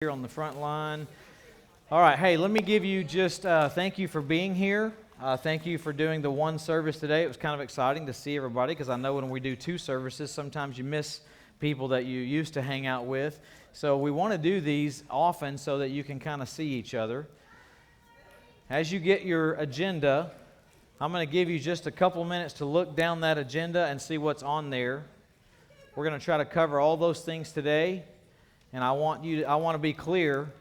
Here on the front line. All right, hey, let me give you just thank you for being here. Thank you for doing the one service today. It was kind of exciting to see everybody because I know when we do two services, sometimes you miss people that you used to hang out with. So we want to do these often so that you can kind of see each other. As you get your agenda, I'm going to give you just a couple minutes to look down that agenda and see what's on there. We're going to try to cover all those things today. And I want to be clear,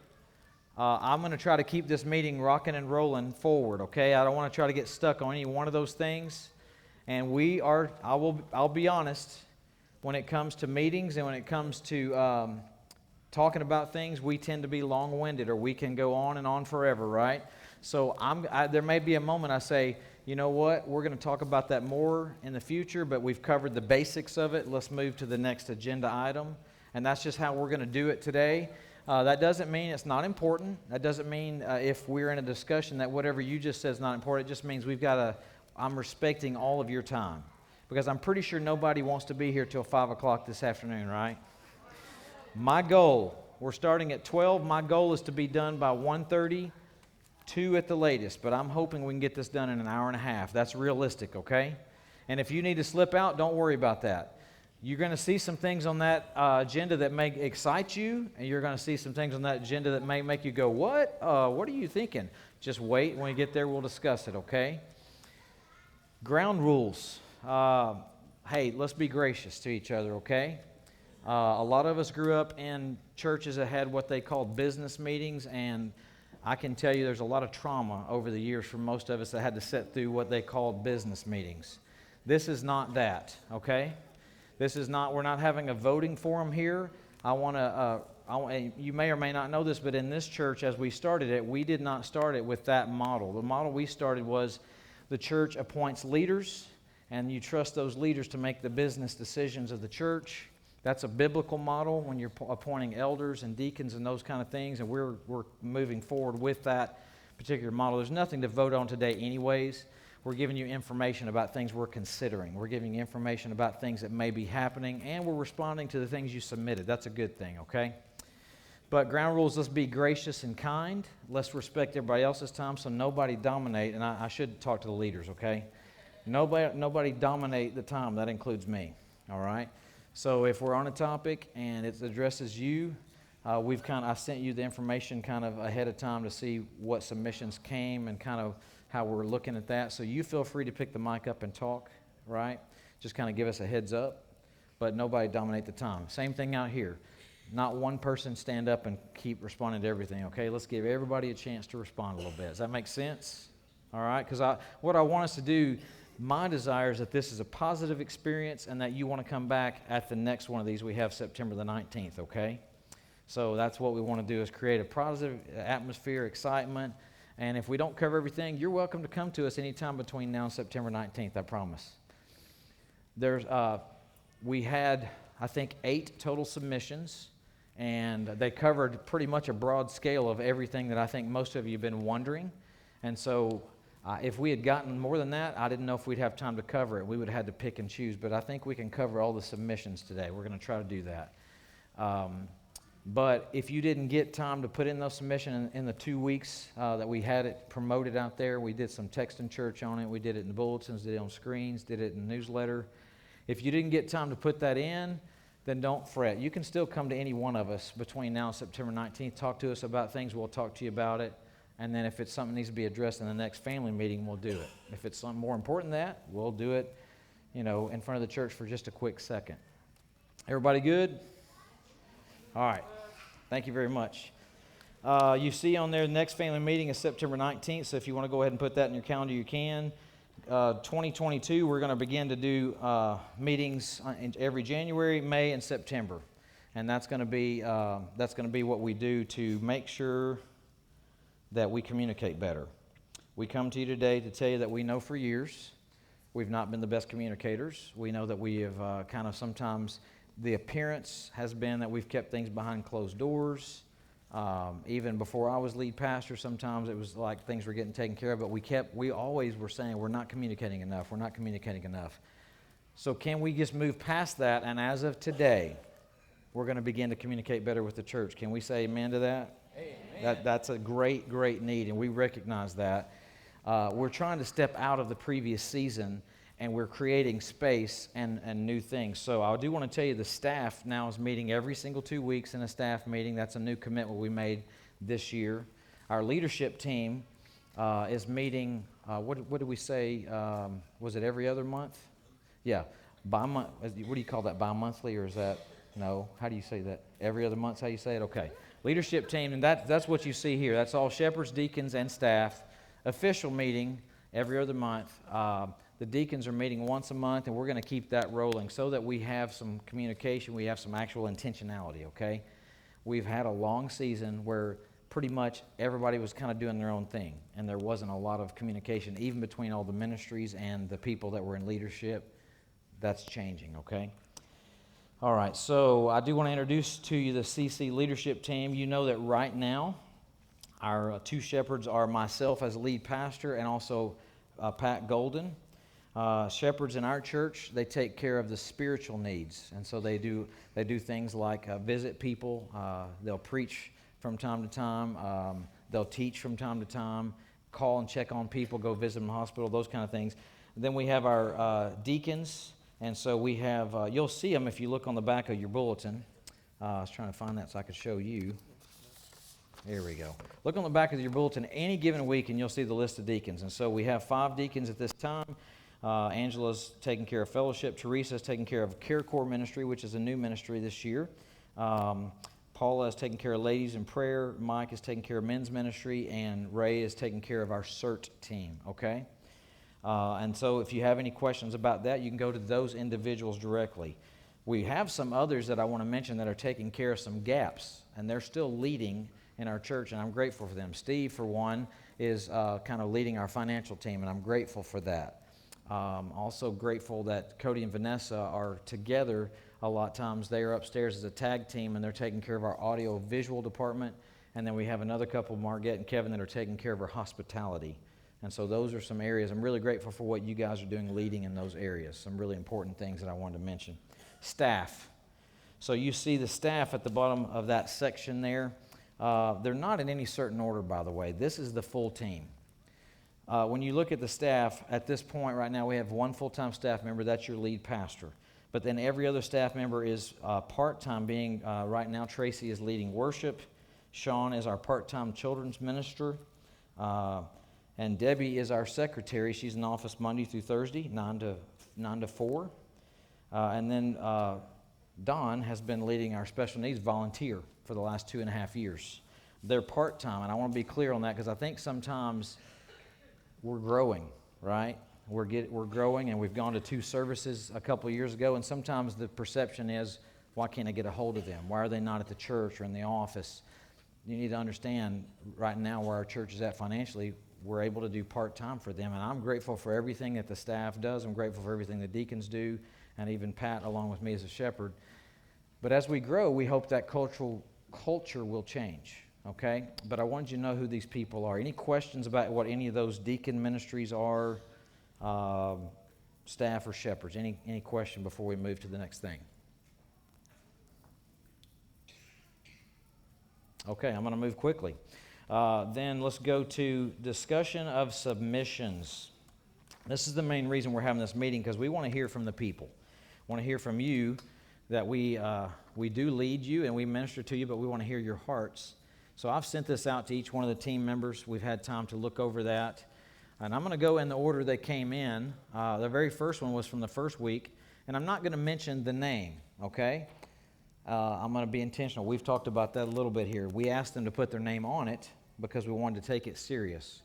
I'm going to try to keep this meeting rocking and rolling forward, okay? I don't want to try to get stuck on any one of those things. And I'll be honest, when it comes to meetings and when it comes to talking about things, we tend to be long-winded, or we can go on and on forever, right? So there may be a moment I say, you know what, we're going to talk about that more in the future, but we've covered the basics of it. Let's move to the next agenda item. And that's just how we're going to do it today. That doesn't mean it's not important. That doesn't mean if we're in a discussion that whatever you just said is not important. It just means I'm respecting all of your time. Because I'm pretty sure nobody wants to be here till 5 o'clock this afternoon, right? My goal, we're starting at 12. My goal is to be done by 1:30, 2 at the latest. But I'm hoping we can get this done in an hour and a half. That's realistic, okay? And if you need to slip out, don't worry about that. You're going to see some things on that agenda that may excite you, and you're going to see some things on that agenda that may make you go, what? What are you thinking? Just wait. When we get there, we'll discuss it, okay? Ground rules. Hey, let's be gracious to each other, okay? A lot of us grew up in churches that had what they called business meetings, and I can tell you there's a lot of trauma over the years for most of us that had to sit through what they called business meetings. This is not that, okay? We're not having a voting forum here. You may or may not know this, but in this church, as we started it, we did not start it with that model. The model we started was the church appoints leaders, and you trust those leaders to make the business decisions of the church. That's a biblical model when you're appointing elders and deacons and those kind of things, and we're moving forward with that particular model. There's nothing to vote on today anyways. We're giving you information about things we're considering. We're giving you information about things that may be happening, and we're responding to the things you submitted. That's a good thing, okay? But ground rules, let's be gracious and kind. Let's respect everybody else's time so nobody dominate, and I should talk to the leaders, okay? Nobody dominate the time. That includes me, all right? So if we're on a topic and it addresses you, I sent you the information kind of ahead of time to see what submissions came and kind of how we're looking at that. So you feel free to pick the mic up and talk, right? Just kind of give us a heads up, but nobody dominate the time. Same thing out here. Not one person stand up and keep responding to everything, okay? Let's give everybody a chance to respond a little bit. Does that make sense? All right? Because what I want us to do, my desire is that this is a positive experience and that you want to come back at the next one of these we have September the 19th, okay? So that's what we want to do, is create a positive atmosphere, excitement. And if we don't cover everything, you're welcome to come to us anytime between now and September 19th, I promise. We had, I think, 8 total submissions, and they covered pretty much a broad scale of everything that I think most of you have been wondering. And so if we had gotten more than that, I didn't know if we'd have time to cover it. We would have had to pick and choose, but I think we can cover all the submissions today. We're going to try to do that. But if you didn't get time to put in those submissions in the 2 weeks that we had it promoted out there, we did some text in church on it. We did it in the bulletins, did it on screens, did it in the newsletter. If you didn't get time to put that in, then don't fret. You can still come to any one of us between now and September 19th. Talk to us about things. We'll talk to you about it. And then if it's something that needs to be addressed in the next family meeting, we'll do it. If it's something more important than that, we'll do it, in front of the church for just a quick second. Everybody good? All right. Thank you very much. You see on there, the next family meeting is September 19th, so if you want to go ahead and put that in your calendar, you can. 2022, we're going to begin to do meetings every January, May, and September. And that's going to be what we do to make sure that we communicate better. We come to you today to tell you that we know for years we've not been the best communicators. We know that we have kind of sometimes... The appearance has been that we've kept things behind closed doors. Even before I was lead pastor, sometimes it was like things were getting taken care of, but we always were saying we're not communicating enough. So can we just move past that? And as of today, we're going to begin to communicate better with the church. Can we say amen to that? Amen. That's a great, great need, and we recognize that. We're trying to step out of the previous season, and we're creating space and new things. So I do want to tell you the staff now is meeting every single 2 weeks in a staff meeting. That's a new commitment we made this year. Our leadership team is meeting, what did we say, was it every other month? Yeah, bi-month. What do you call that, bi-monthly, or is that, no, how do you say that? Every other month's how you say it? Okay. Leadership team, and that's what you see here. That's all shepherds, deacons, and staff. Official meeting every other month. The deacons are meeting once a month, and we're going to keep that rolling so that we have some communication, we have some actual intentionality, okay? We've had a long season where pretty much everybody was kind of doing their own thing, and there wasn't a lot of communication, even between all the ministries and the people that were in leadership. That's changing, okay? All right, so I do want to introduce to you the CC leadership team. You know that right now, our two shepherds are myself as lead pastor and also Pat Golden. Shepherds in our church, they take care of the spiritual needs, and so they do things like visit people. They'll preach from time to time. They'll teach from time to time, call and check on people, go visit them in the hospital, those kind of things. And then we have our deacons, and so we have, you'll see them if you look on the back of your bulletin. I was trying to find that so I could show you. There we go. Look on the back of your bulletin any given week, and you'll see the list of deacons. And so we have 5 deacons at this time. Angela's taking care of fellowship. Teresa's taking care of Care Corps ministry, which is a new ministry this year. Paula is taking care of ladies in prayer. Mike is taking care of men's ministry. And Ray is taking care of our CERT team, okay? And so if you have any questions about that, you can go to those individuals directly. We have some others that I want to mention that are taking care of some gaps, and they're still leading in our church, and I'm grateful for them. Steve, for one, is kind of leading our financial team, and I'm grateful for that. Also grateful that Cody and Vanessa are together a lot of times. They are upstairs as a tag team, and they're taking care of our audio-visual department. And then we have another couple, Margette and Kevin, that are taking care of our hospitality. And so those are some areas. I'm really grateful for what you guys are doing leading in those areas. Some really important things that I wanted to mention. Staff. So you see the staff at the bottom of that section there. They're not in any certain order, by the way. This is the full team. When you look at the staff, at this point right now, we have 1 full-time staff member. That's your lead pastor. But then every other staff member is part-time, being right now Tracy is leading worship. Sean is our part-time children's minister. And Debbie is our secretary. She's in office Monday through Thursday, 9 to 4. And then Don has been leading our special needs volunteer for the last 2.5 years. They're part-time, and I want to be clear on that because I think sometimes we're growing, right? We're growing, and we've gone to 2 services a couple of years ago, and sometimes the perception is, why can't I get a hold of them? Why are they not at the church or in the office? You need to understand right now where our church is at financially, we're able to do part-time for them, and I'm grateful for everything that the staff does. I'm grateful for everything the deacons do, and even Pat along with me as a shepherd. But as we grow, we hope that culture will change. Okay, but I wanted you to know who these people are. Any questions about what any of those deacon ministries are, staff or shepherds? Any question before we move to the next thing? Okay, I'm going to move quickly. Then let's go to discussion of submissions. This is the main reason we're having this meeting, because we want to hear from the people. We want to hear from you that we do lead you and we minister to you, but we want to hear your hearts. So I've sent this out to each one of the team members. We've had time to look over that. And I'm going to go in the order they came in. The very first one was from the first week. And I'm not going to mention the name, okay? I'm going to be intentional. We've talked about that a little bit here. We asked them to put their name on it because we wanted to take it serious.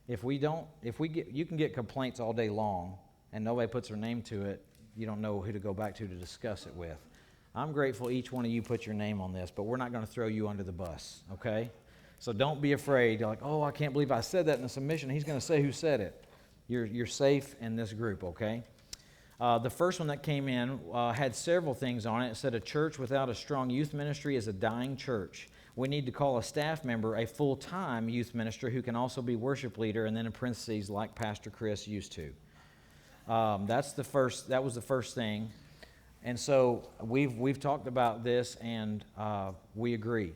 You can get complaints all day long and nobody puts their name to it, you don't know who to go back to discuss it with. I'm grateful each one of you put your name on this, but we're not going to throw you under the bus, okay? So don't be afraid. You're like, oh, I can't believe I said that in the submission. He's going to say who said it. You're safe in this group, okay? The first one that came in had several things on it. It said, a church without a strong youth ministry is a dying church. We need to call a staff member a full-time youth minister who can also be worship leader, and then in parentheses, like Pastor Chris used to. That was the first thing. And so we've talked about this, and we agree.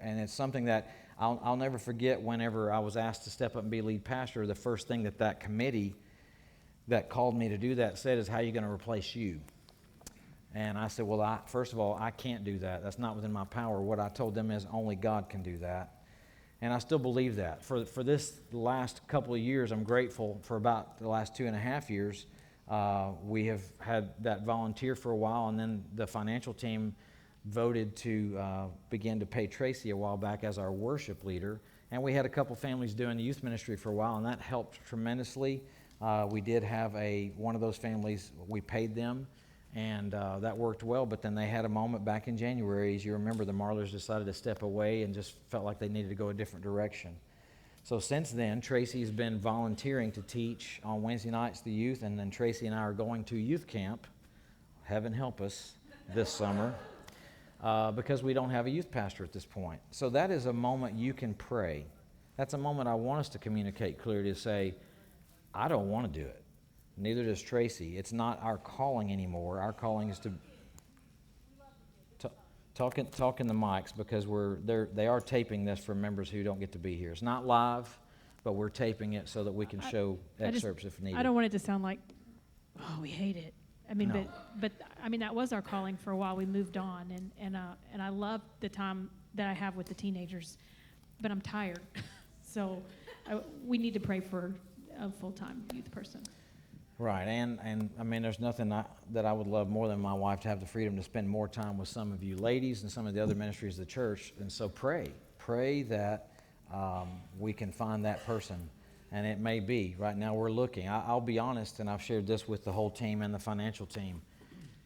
And it's something that I'll never forget. Whenever I was asked to step up and be lead pastor, the first thing that committee that called me to do that said is, how are you going to replace you? And I said, well, first of all, I can't do that. That's not within my power. What I told them is only God can do that. And I still believe that. For this last couple of years, I'm grateful. For about the last 2.5 years, we have had that volunteer for a while, and then the financial team voted to begin to pay Tracy a while back as our worship leader. And we had a couple families doing the youth ministry for a while, and that helped tremendously. We did have one of those families, we paid them, and that worked well. But then they had a moment back in January. As you remember, the Marlers decided to step away and just felt like they needed to go a different direction. So since then, Tracy's been volunteering to teach on Wednesday nights the youth, and then Tracy and I are going to youth camp, heaven help us, this summer, because we don't have a youth pastor at this point. So that is a moment you can pray. That's a moment I want us to communicate clearly, to say, I don't want to do it. Neither does Tracy. It's not our calling anymore. Our calling is to talk in the mics, because they are taping this for members who don't get to be here. It's not live, but we're taping it so that we can show excerpts if needed. I don't want it to sound like, oh, we hate it. I mean, No. but I mean, that was our calling for a while. We moved on, and I love the time that I have with the teenagers, but I'm tired. So we need to pray for a full-time youth person. Right, and I mean, there's nothing that I would love more than my wife to have the freedom to spend more time with some of you ladies and some of the other ministries of the church. And so pray that we can find that person. And it may be. Right now we're looking. I'll be honest, and I've shared this with the whole team and the financial team.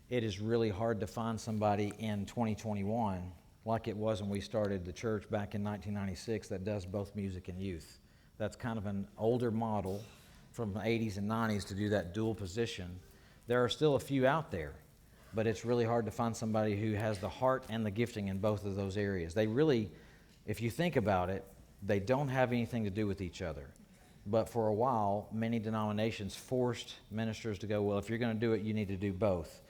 It is really hard to find somebody in 2021, like it was when we started the church back in 1996, that does both music and youth. That's kind of an older model from the 80s and 90s to do that dual position. There are still a few out there, but it's really hard to find somebody who has the heart and the gifting in both of those areas. They really, if you think about it, they don't have anything to do with each other. But for a while, many denominations forced ministers to go, well, if you're going to do it, you need to do both.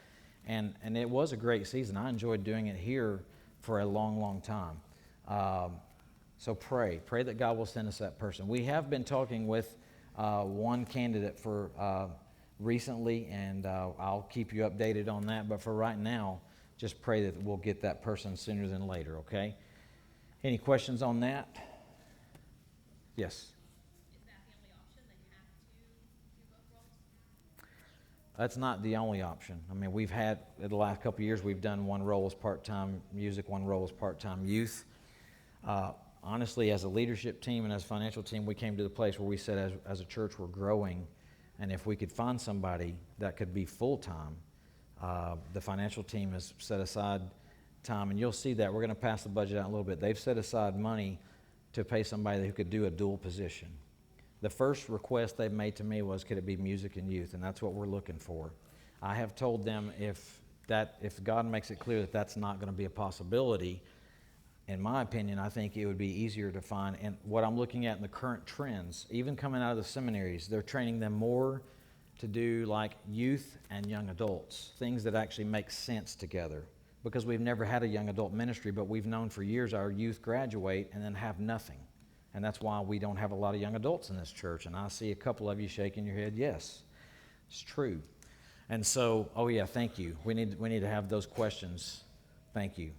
And it was a great season. I enjoyed doing it here for a long, long time. So pray that God will send us that person. We have been talking with one candidate for recently, and I'll keep you updated on that. But for right now, just pray that we'll get that person sooner than later, okay? Any questions on that? Yes? Is that the only option, that you have to do both roles? That's not the only option. I mean, we've had, in the last couple of years, we've done one role as part-time music, one role as part-time youth. Honestly, as a leadership team and as a financial team, we came to the place where we said, as a church, we're growing, and if we could find somebody that could be full-time, the financial team has set aside time, and you'll see that. We're going to pass the budget out in a little bit. They've set aside money to pay somebody who could do a dual position. The first request they made to me was, could it be music and youth, and that's what we're looking for. I have told them if God makes it clear that that's not going to be a possibility, in my opinion, I think it would be easier to find. And what I'm looking at in the current trends, even coming out of the seminaries, they're training them more to do like youth and young adults, things that actually make sense together. Because we've never had a young adult ministry, but we've known for years our youth graduate and then have nothing. And that's why we don't have a lot of young adults in this church. And I see a couple of you shaking your head, yes, it's true. And so, oh yeah, thank you. We need to have those questions. Thank you.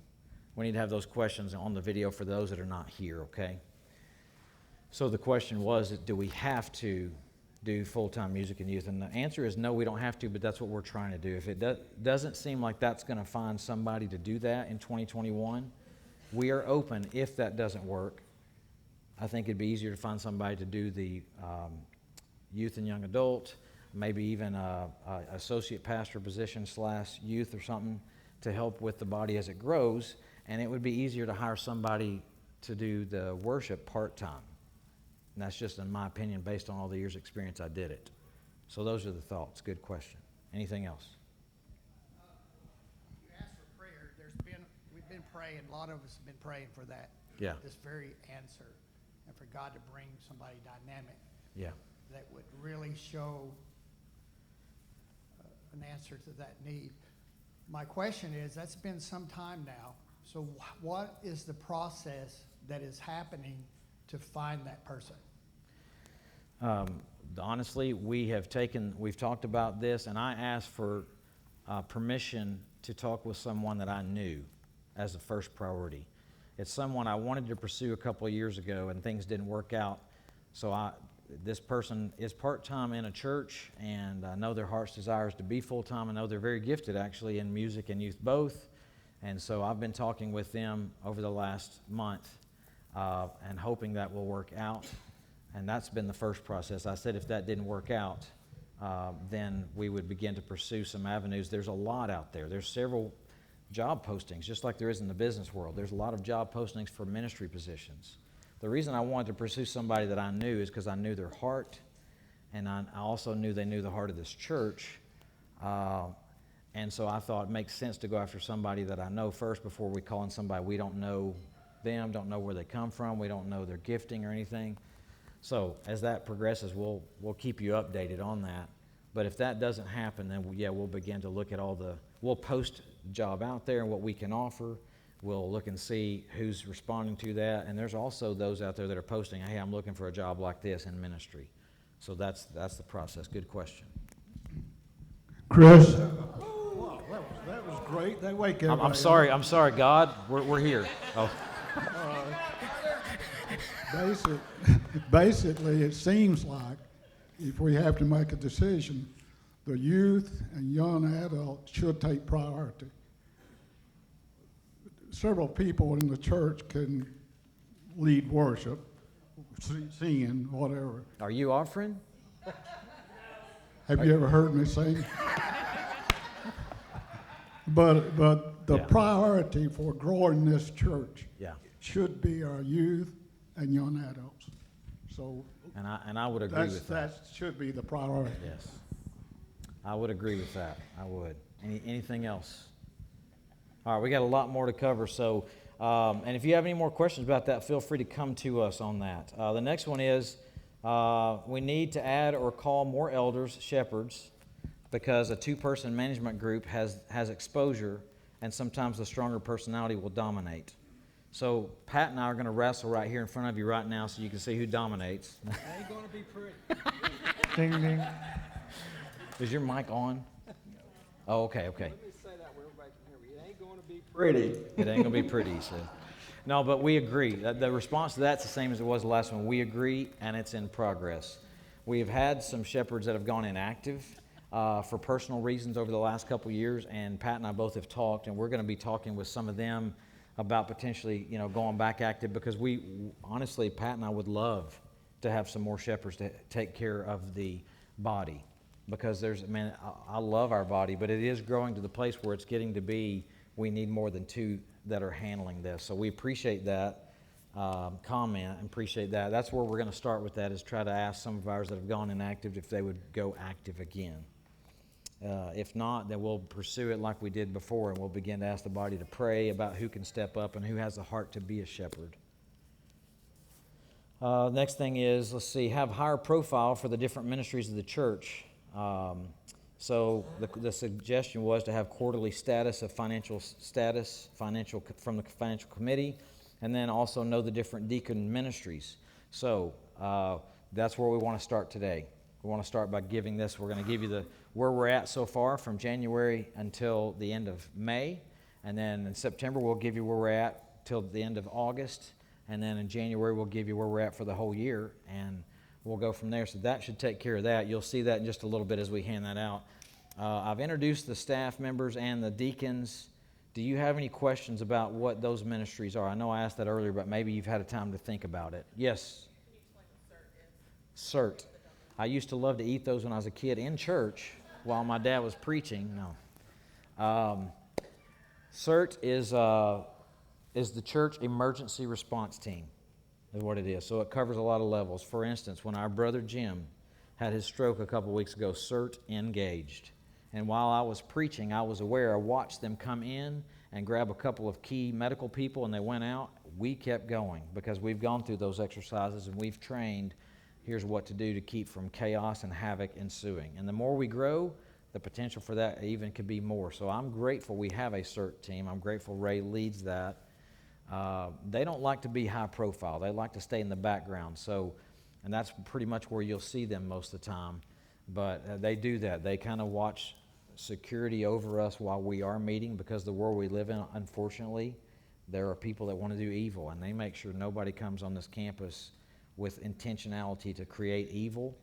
We need to have those questions on the video for those that are not here, okay? So the question was, do we have to do full-time music and youth? And the answer is no, we don't have to, but that's what we're trying to do. If it doesn't seem like that's going to find somebody to do that in 2021, we are open if that doesn't work. I think it'd be easier to find somebody to do the youth and young adult, maybe even a associate pastor position / youth or something to help with the body as it grows. And it would be easier to hire somebody to do the worship part-time. And that's just in my opinion, based on all the years' experience I did it. So those are the thoughts. Good question. Anything else? You asked for prayer. We've been praying. A lot of us have been praying for that. Yeah. This very answer, and for God to bring somebody dynamic. Yeah. That would really show an answer to that need. My question is, that's been some time now, so what is the process that is happening to find that person? Honestly, we've talked about this, and I asked for permission to talk with someone that I knew as the first priority. It's someone I wanted to pursue a couple of years ago, and things didn't work out. So this person is part-time in a church, and I know their heart's desire is to be full-time. I know they're very gifted, actually, in music and youth both. And so I've been talking with them over the last month and hoping that will work out. And that's been the first process. I said if that didn't work out, then we would begin to pursue some avenues. There's a lot out there. There's several job postings, just like there is in the business world. There's a lot of job postings for ministry positions. The reason I wanted to pursue somebody that I knew is because I knew their heart, and I also knew they knew the heart of this church. And so I thought it makes sense to go after somebody that I know first before we call in somebody we don't know them, don't know where they come from, we don't know their gifting or anything. So as that progresses, we'll keep you updated on that. But if that doesn't happen, then we'll begin to look at we'll post job out there and what we can offer. We'll look and see who's responding to that. And there's also those out there that are posting, hey, I'm looking for a job like this in ministry. So that's the process. Good question. Chris? Wow, that was great. They wake everybody I'm sorry, God. We're here. Oh. Basically, it seems like if we have to make a decision, the youth and young adults should take priority. Several people in the church can lead worship, singing, whatever. Are you offering? Have you ever heard me sing? But the Yeah. priority for growing this church Yeah. should be our youth and young adults. So And I would agree with that. that should be the priority. Yes. I would agree with that. I would. Anything else? All right, we got a lot more to cover. So, and if you have any more questions about that, feel free to come to us on that. The next one is we need to add or call more elders, shepherds, because a two-person management group has exposure, and sometimes the stronger personality will dominate. So Pat and I are going to wrestle right here in front of you right now so you can see who dominates. Ain't gonna be pretty. Ding, ding. Is your mic on? Oh, okay. Let me say that where everybody can hear me. It ain't going to be Pretty. It ain't going to be pretty, so. No, but we agree. The response to that's the same as it was the last one. We agree, and it's in progress. We have had some shepherds that have gone inactive for personal reasons over the last couple of years, and Pat and I both have talked, and we're going to be talking with some of them about potentially, going back active, because honestly, Pat and I would love to have some more shepherds to take care of the body, because I love our body, but it is growing to the place where it's getting to be, we need more than two that are handling this. So we appreciate that comment and appreciate that. That's where we're going to start with that, is try to ask some of ours that have gone inactive if they would go active again. If not, then we'll pursue it like we did before, and we'll begin to ask the body to pray about who can step up and who has the heart to be a shepherd. Next thing is, have higher profile for the different ministries of the church. So the suggestion was to have quarterly status of financial from the financial committee, and then also know the different deacon ministries. So that's where we want to start today. We want to start by giving this. We're going to give you where we're at so far from January until the end of May. And then in September, we'll give you where we're at till the end of August. And then in January, we'll give you where we're at for the whole year. And we'll go from there. So that should take care of that. You'll see that in just a little bit as we hand that out. I've introduced the staff members and the deacons. Do you have any questions about what those ministries are? I know I asked that earlier, but maybe you've had a time to think about it. Yes? Can you explain what CERT is? CERT. I used to love to eat those when I was a kid in church while my dad was preaching. No. CERT is the church emergency response team, is what it is. So it covers a lot of levels. For instance, when our brother Jim had his stroke a couple weeks ago, CERT engaged. And while I was preaching, I was aware. I watched them come in and grab a couple of key medical people, and they went out. We kept going because we've gone through those exercises and we've trained. Here's what to do to keep from chaos and havoc ensuing. And the more we grow, the potential for that even could be more. So I'm grateful we have a CERT team. I'm grateful Ray leads that. They don't like to be high profile. They like to stay in the background. So, and that's pretty much where you'll see them most of the time. But they do that. They kind of watch security over us while we are meeting, because the world we live in, unfortunately, there are people that want to do evil, and they make sure nobody comes on this campus with intentionality to create evil,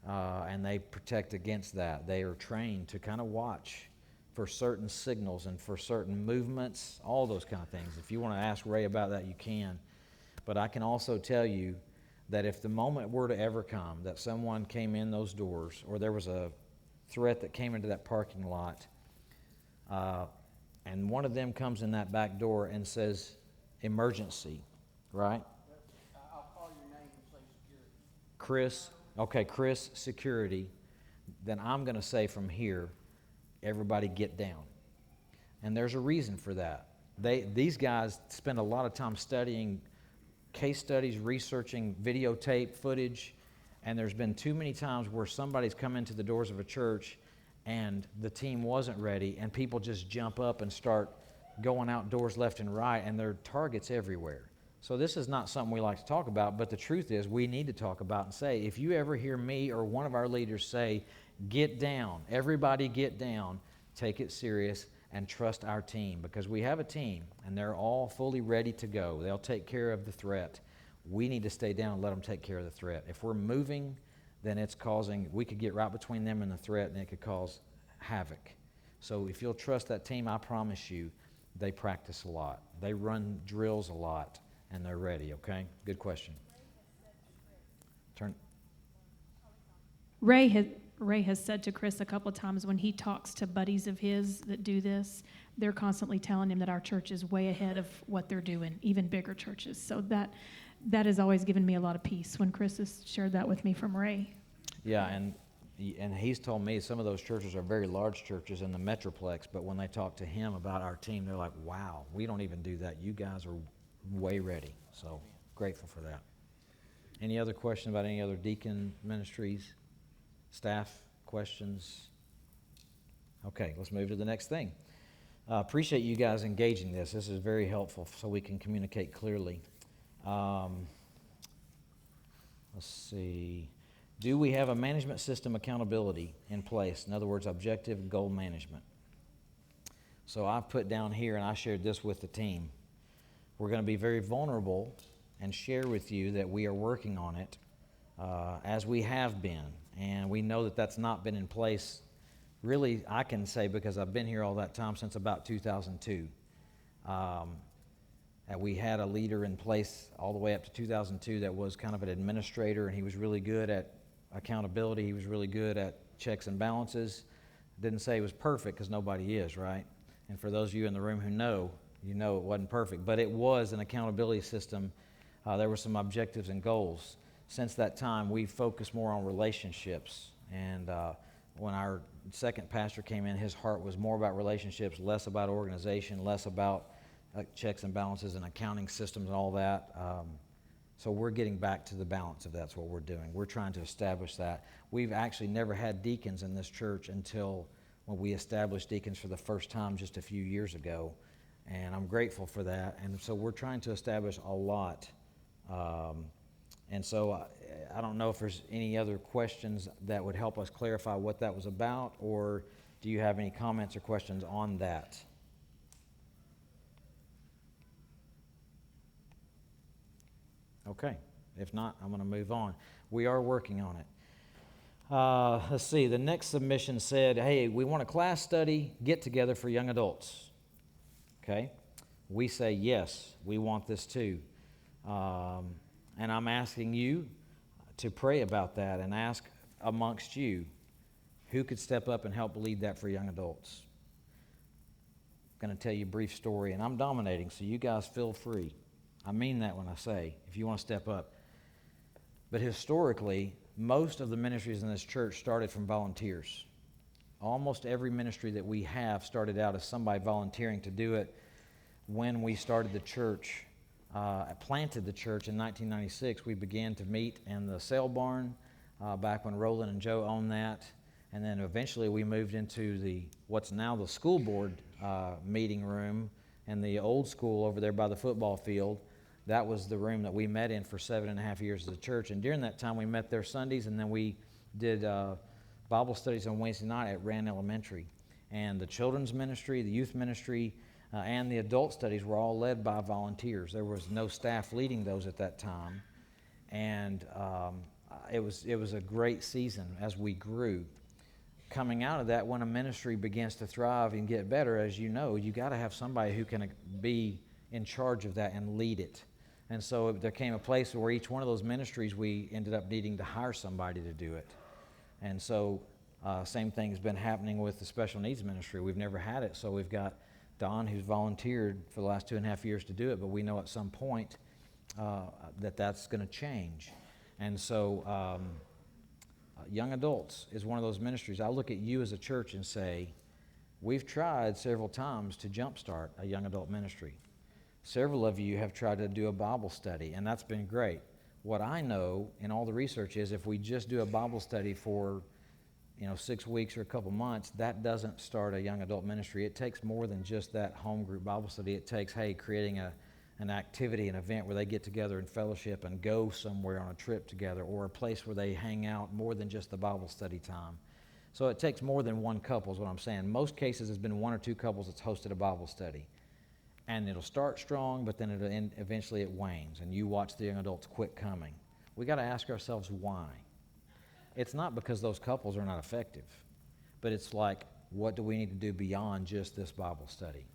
and they protect against that. They are trained to kind of watch for certain signals and for certain movements, all those kind of things. If you want to ask Ray about that, you can. But I can also tell you that if the moment were to ever come that someone came in those doors, or there was a threat that came into that parking lot, and one of them comes in that back door and says, emergency, right? I'll call your name and say security. Chris, security, then I'm going to say from here, everybody get down. And there's a reason for that. These guys spend a lot of time studying case studies, researching videotape footage, and there's been too many times where somebody's come into the doors of a church and the team wasn't ready, and people just jump up and start going outdoors left and right, and there are targets everywhere. So this is not something we like to talk about, but the truth is we need to talk about and say, if you ever hear me or one of our leaders say, get down, everybody get down, take it serious and trust our team, because we have a team and they're all fully ready to go. They'll take care of the threat. We need to stay down and let them take care of the threat. If we're moving, then we could get right between them and the threat, and it could cause havoc. So if you'll trust that team, I promise you, they practice a lot. They run drills a lot, and they're ready, okay? Good question. Ray has said to Chris a couple of times when he talks to buddies of his that do this, they're constantly telling him that our church is way ahead of what they're doing, even bigger churches. So that has always given me a lot of peace when Chris has shared that with me from Ray. Yeah, and he's told me some of those churches are very large churches in the Metroplex, but when they talk to him about our team, they're like, wow, we don't even do that. You guys are way ready. So grateful for that. Any other question about any other deacon ministries? Staff questions? Okay, let's move to the next thing. Appreciate you guys engaging this. This is very helpful so we can communicate clearly. Let's see. Do we have a management system accountability in place? In other words, objective goal management. So I've put down here, and I shared this with the team. We're going to be very vulnerable and share with you that we are working on it as we have been. And we know that that's not been in place, really, I can say, because I've been here all that time, since about 2002. And we had a leader in place all the way up to 2002 that was kind of an administrator, and he was really good at accountability. He was really good at checks and balances. Didn't say he was perfect, because nobody is, right? And for those of you in the room who know, you know it wasn't perfect. But it was an accountability system. There were some objectives and goals. Since that time, we've focused more on relationships. And when our second pastor came in, his heart was more about relationships, less about organization, less about checks and balances and accounting systems and all that. So we're getting back to the balance of that's what we're doing. We're trying to establish that. We've actually never had deacons in this church until when we established deacons for the first time just a few years ago. And I'm grateful for that. And so we're trying to establish a lot. And so I don't know if there's any other questions that would help us clarify what that was about, or do you have any comments or questions on that? Okay. If not, I'm going to move on. We are working on it. Let's see. The next submission said, hey, we want a class study get-together for young adults. Okay? We say, yes, we want this too. And I'm asking you to pray about that and ask amongst you who could step up and help lead that for young adults. I'm going to tell you a brief story, and I'm dominating, so you guys feel free. I mean that when I say, if you want to step up. But historically, most of the ministries in this church started from volunteers. Almost every ministry that we have started out as somebody volunteering to do it. When we started the church, planted the church in 1996, we began to meet in the sale barn back when Roland and Joe owned that. And then eventually we moved into what's now the school board meeting room, and the old school over there by the football field. That was the room that we met in for 7.5 years as a church. And during that time, we met there Sundays, and then we did Bible studies on Wednesday night at Rand Elementary. And the children's ministry, the youth ministry, and the adult studies were all led by volunteers. There was no staff leading those at that time. And it was a great season as we grew. Coming out of that, when a ministry begins to thrive and get better, as you know, you got to have somebody who can be in charge of that and lead it. And so there came a place where each one of those ministries, we ended up needing to hire somebody to do it. And so same thing has been happening with the special needs ministry. We've never had it, so we've got Don, who's volunteered for the last 2.5 years to do it, but we know at some point that's going to change. And so young adults is one of those ministries. I look at you as a church and say, we've tried several times to jumpstart a young adult ministry. Several of you have tried to do a Bible study, and that's been great. What I know in all the research is if we just do a Bible study for 6 weeks or a couple months, that doesn't start a young adult ministry. It takes more than just that home group Bible study. It takes, creating an activity, an event where they get together in fellowship and go somewhere on a trip together, or a place where they hang out more than just the Bible study time. So it takes more than one couple is what I'm saying. Most cases, it's been one or two couples that's hosted a Bible study. And it'll start strong, but then eventually it wanes, and you watch the young adults quit coming. We got to ask ourselves why. It's not because those couples are not effective, but it's like, what do we need to do beyond just this Bible study?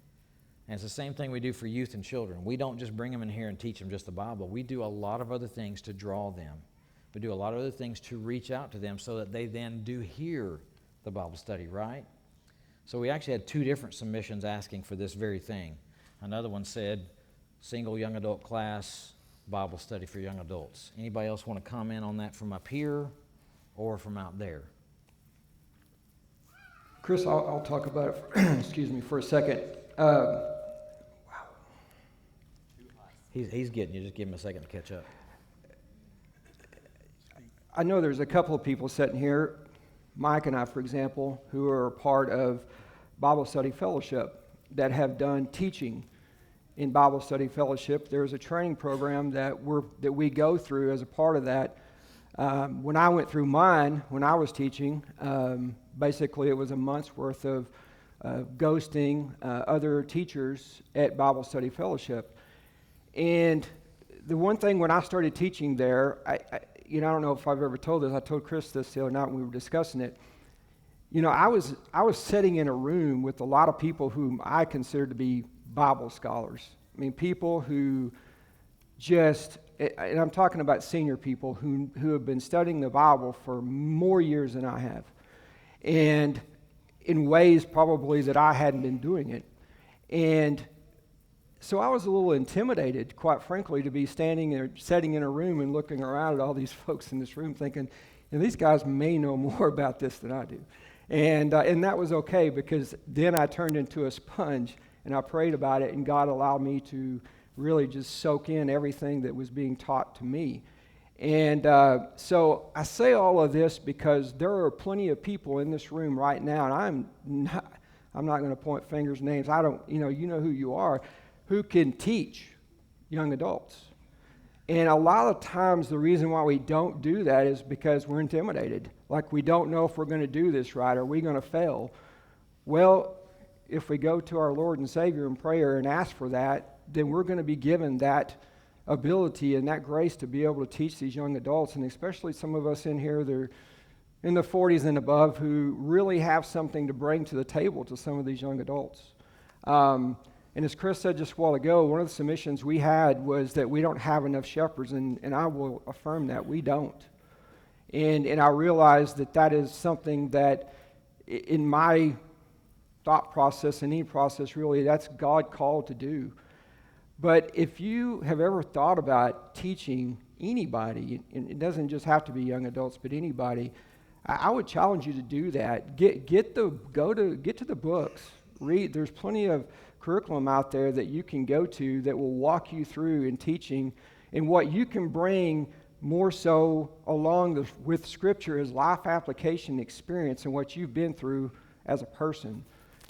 And it's the same thing we do for youth and children. We don't just bring them in here and teach them just the Bible. We do a lot of other things to draw them. We do a lot of other things to reach out to them so that they then do hear the Bible study, right? So we actually had 2 different submissions asking for this very thing. Another one said, single young adult class, Bible study for young adults. Anybody else want to comment on that from up here or from out there? Chris, I'll talk about it, excuse me, for a second. He's getting you. Just give him a second to catch up. I know there's a couple of people sitting here, Mike and I, for example, who are part of Bible Study Fellowship that have done teaching in Bible Study Fellowship. There's a training program that we go through as a part of that. When I went through mine, when I was teaching, basically it was a month's worth of ghosting other teachers at Bible Study Fellowship. And the one thing when I started teaching there, I don't know if I've ever told this. I told Chris this the other night when we were discussing it. I was sitting in a room with a lot of people whom I consider to be Bible scholars. I mean, people who just, and I'm talking about senior people who have been studying the Bible for more years than I have, and in ways probably that I hadn't been doing it. And so I was a little intimidated, quite frankly, to be standing there, sitting in a room and looking around at all these folks in this room thinking, these guys may know more about this than I do. And that was okay, because then I turned into a sponge and I prayed about it, and God allowed me to really just soak in everything that was being taught to me. And so I say all of this because there are plenty of people in this room right now, and I'm not going to point fingers, names. I don't, you know who you are, who can teach young adults. And a lot of times the reason why we don't do that is because we're intimidated. Like, we don't know if we're going to do this right. Are we going to fail? Well, if we go to our Lord and Savior in prayer and ask for that, then we're going to be given that ability and that grace to be able to teach these young adults, and especially some of us in here that are in the 40s and above who really have something to bring to the table to some of these young adults. And as Chris said just a while ago, one of the submissions we had was that we don't have enough shepherds, and I will affirm that we don't. And I realize that is something that in my thought process and any process really, that's God called to do. But if you have ever thought about teaching anybody, and it doesn't just have to be young adults, but anybody, I would challenge you to do that. Get to the books, read. There's plenty of curriculum out there that you can go to that will walk you through in teaching and what you can bring more so with Scripture is life application experience and what you've been through as a person.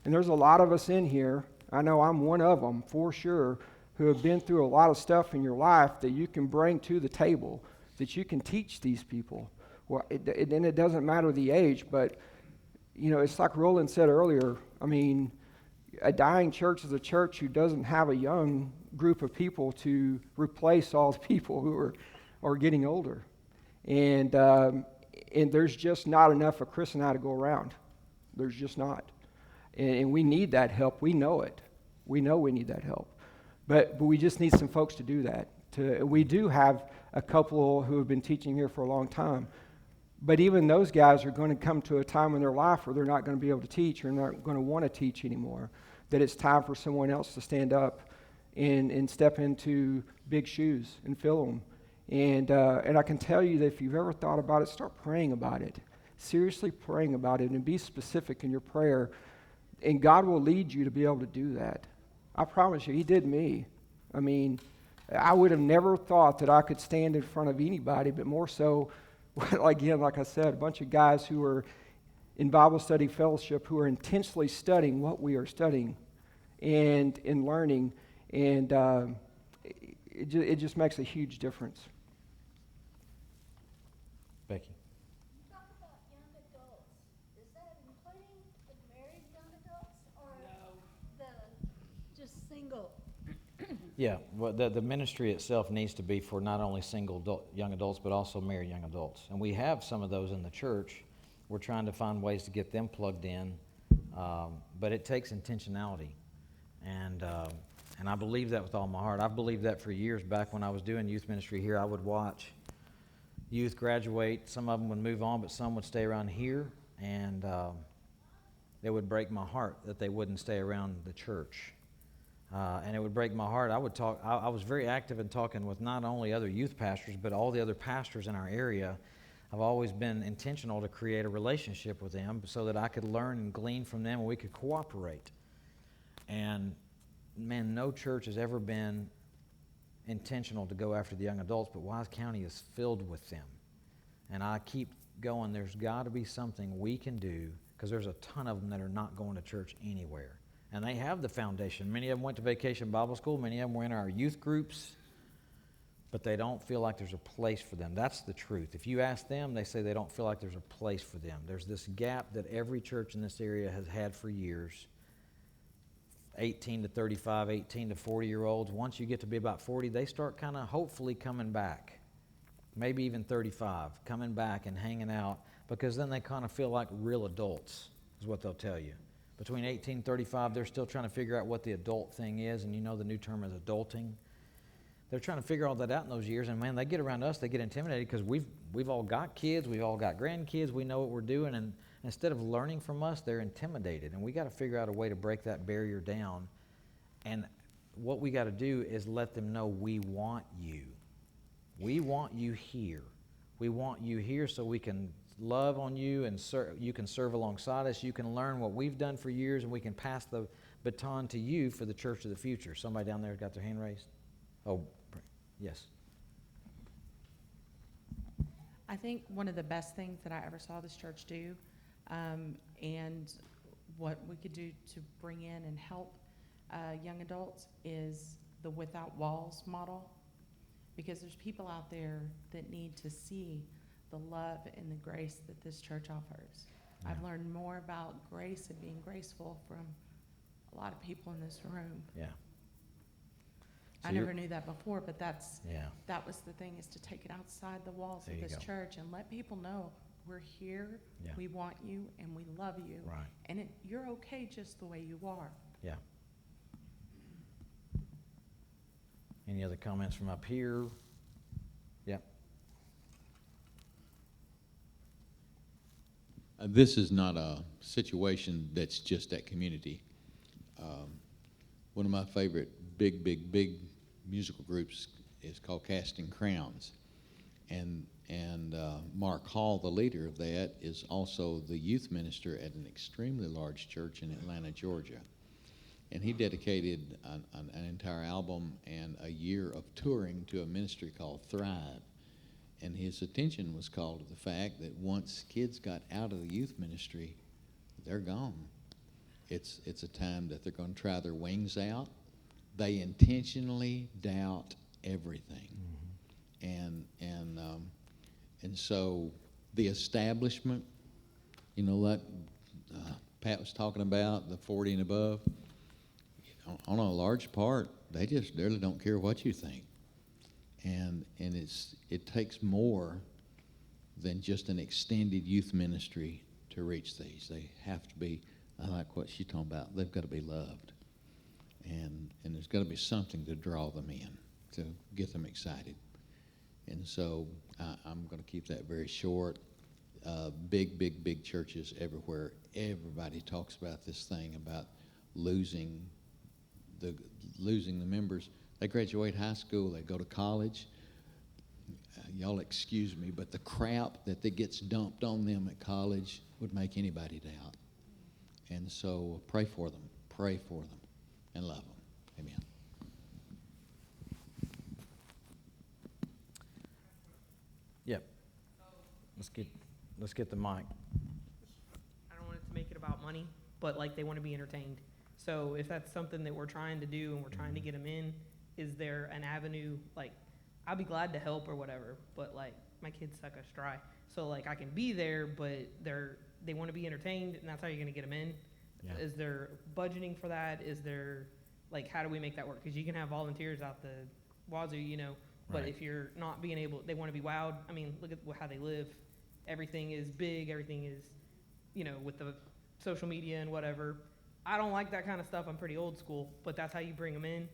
And there's a lot of us in here, I know I'm one of them for sure, who have been through a lot of stuff in your life that you can bring to the table, that you can teach these people. Well, and it doesn't matter the age, but, you know, it's like Roland said earlier, I mean, a dying church is a church who doesn't have a young group of people to replace all the people who are getting older. And there's just not enough of Chris and I to go around. There's just not. And we need that help. We know it. We know we need that help. But we just need some folks to do that. We do have a couple who have been teaching here for a long time. But even those guys are going to come to a time in their life where they're not going to be able to teach or not going to want to teach anymore. That it's time for someone else to stand up and step into big shoes and fill them. And I can tell you that if you've ever thought about it, start praying about it. Seriously praying about it and be specific in your prayer. And God will lead you to be able to do that. I promise you, He did me. I mean, I would have never thought that I could stand in front of anybody, but more so, again, like I said, a bunch of guys who are in Bible study fellowship who are intensely studying what we are studying and learning. And it just makes a huge difference. Becky. You talk about young adults. Is that including the married young adults or the just single? Yeah, well, the ministry itself needs to be for not only single young adults, but also married young adults. And we have some of those in the church. We're trying to find ways to get them plugged in, but it takes intentionality. And I believe that with all my heart. I've believed that for years. Back when I was doing youth ministry here, I would watch youth graduate. Some of them would move on, but some would stay around here, and it would break my heart that they wouldn't stay around the church. And it would break my heart. I was very active in talking with not only other youth pastors, but all the other pastors in our area. I've always been intentional to create a relationship with them so that I could learn and glean from them and we could cooperate. And man, no church has ever been intentional to go after the young adults, but Wise County is filled with them. And I keep going, there's got to be something we can do, because there's a ton of them that are not going to church anywhere. And they have the foundation. Many of them went to Vacation Bible School. Many of them were in our youth groups. But they don't feel like there's a place for them. That's the truth. If you ask them, they say they don't feel like there's a place for them. There's this gap that every church in this area has had for years. 18 to 35, 18 to 40-year-olds. Once you get to be about 40, they start kind of hopefully coming back. Maybe even 35, coming back and hanging out. Because then they kind of feel like real adults, is what they'll tell you. Between 18 and 35, they're still trying to figure out what the adult thing is, and you know the new term is adulting. They're trying to figure all that out in those years, and man, they get around us, they get intimidated because we've all got kids, we've all got grandkids, we know what we're doing, and instead of learning from us, they're intimidated, and we got to figure out a way to break that barrier down. And what we got to do is let them know we want you. We want you here. We want you here so we can love on you and you can serve alongside us. You can learn what we've done for years, and we can pass the baton to you for the church of the future. Somebody down there got their hand raised? Oh, yes. I think one of the best things that I ever saw this church do, and what we could do to bring in and help young adults, is the Without Walls model. Because there's people out there that need to see the love and the grace that this church offers. Yeah. I've learned more about grace and being graceful from a lot of people in this room. Yeah. I never knew that before, but that was the thing, is to take it outside the walls There of you this go. church and let people know we're here, Yeah. we want you, and we love you. Right. And you're okay just the way you are. Yeah. Any other comments from up here? Yeah. This is not a situation that's just at community. One of my favorite big musical groups is called Casting Crowns. And Mark Hall, the leader of that, is also the youth minister at an extremely large church in Atlanta, Georgia. And he dedicated an entire album and a year of touring to a ministry called Thrive. and his attention was called to the fact that once kids got out of the youth ministry, they're gone. It's a time that they're going to try their wings out. They intentionally doubt everything, and so the establishment, you know, like Pat was talking about, the 40 and above. On a large part, they just really don't care what you think, and it takes more than just an extended youth ministry to reach these. They have to be. I like what she's talking about. They've got to be loved, and there's got to be something to draw them in, to get them excited. And so I'm going to keep that very short. Big churches everywhere. Everybody talks about this thing about losing the members. They graduate high school, they go to college. Y'all excuse me, but the crap that gets dumped on them at college would make anybody doubt. And so pray for them, and love them. Amen. Yep. Let's get the mic. I don't want it to make it about money, but like they want to be entertained. So if that's something that we're trying to do and we're trying to get them in, is there an avenue? Like, I'll be glad to help or whatever, but like my kids suck us dry. So like I can be there, but they want to be entertained, and that's how you're going to get them in. Yeah. Is there budgeting for that? Is there, like, how do we make that work? Because you can have volunteers out the wazoo, you know, but Right. if you're not being able, they want to be wowed. I mean, look at how they live. Everything is big. Everything is, you know, with the social media and whatever. I don't like that kind of stuff. I'm pretty old school, but that's how you bring them in,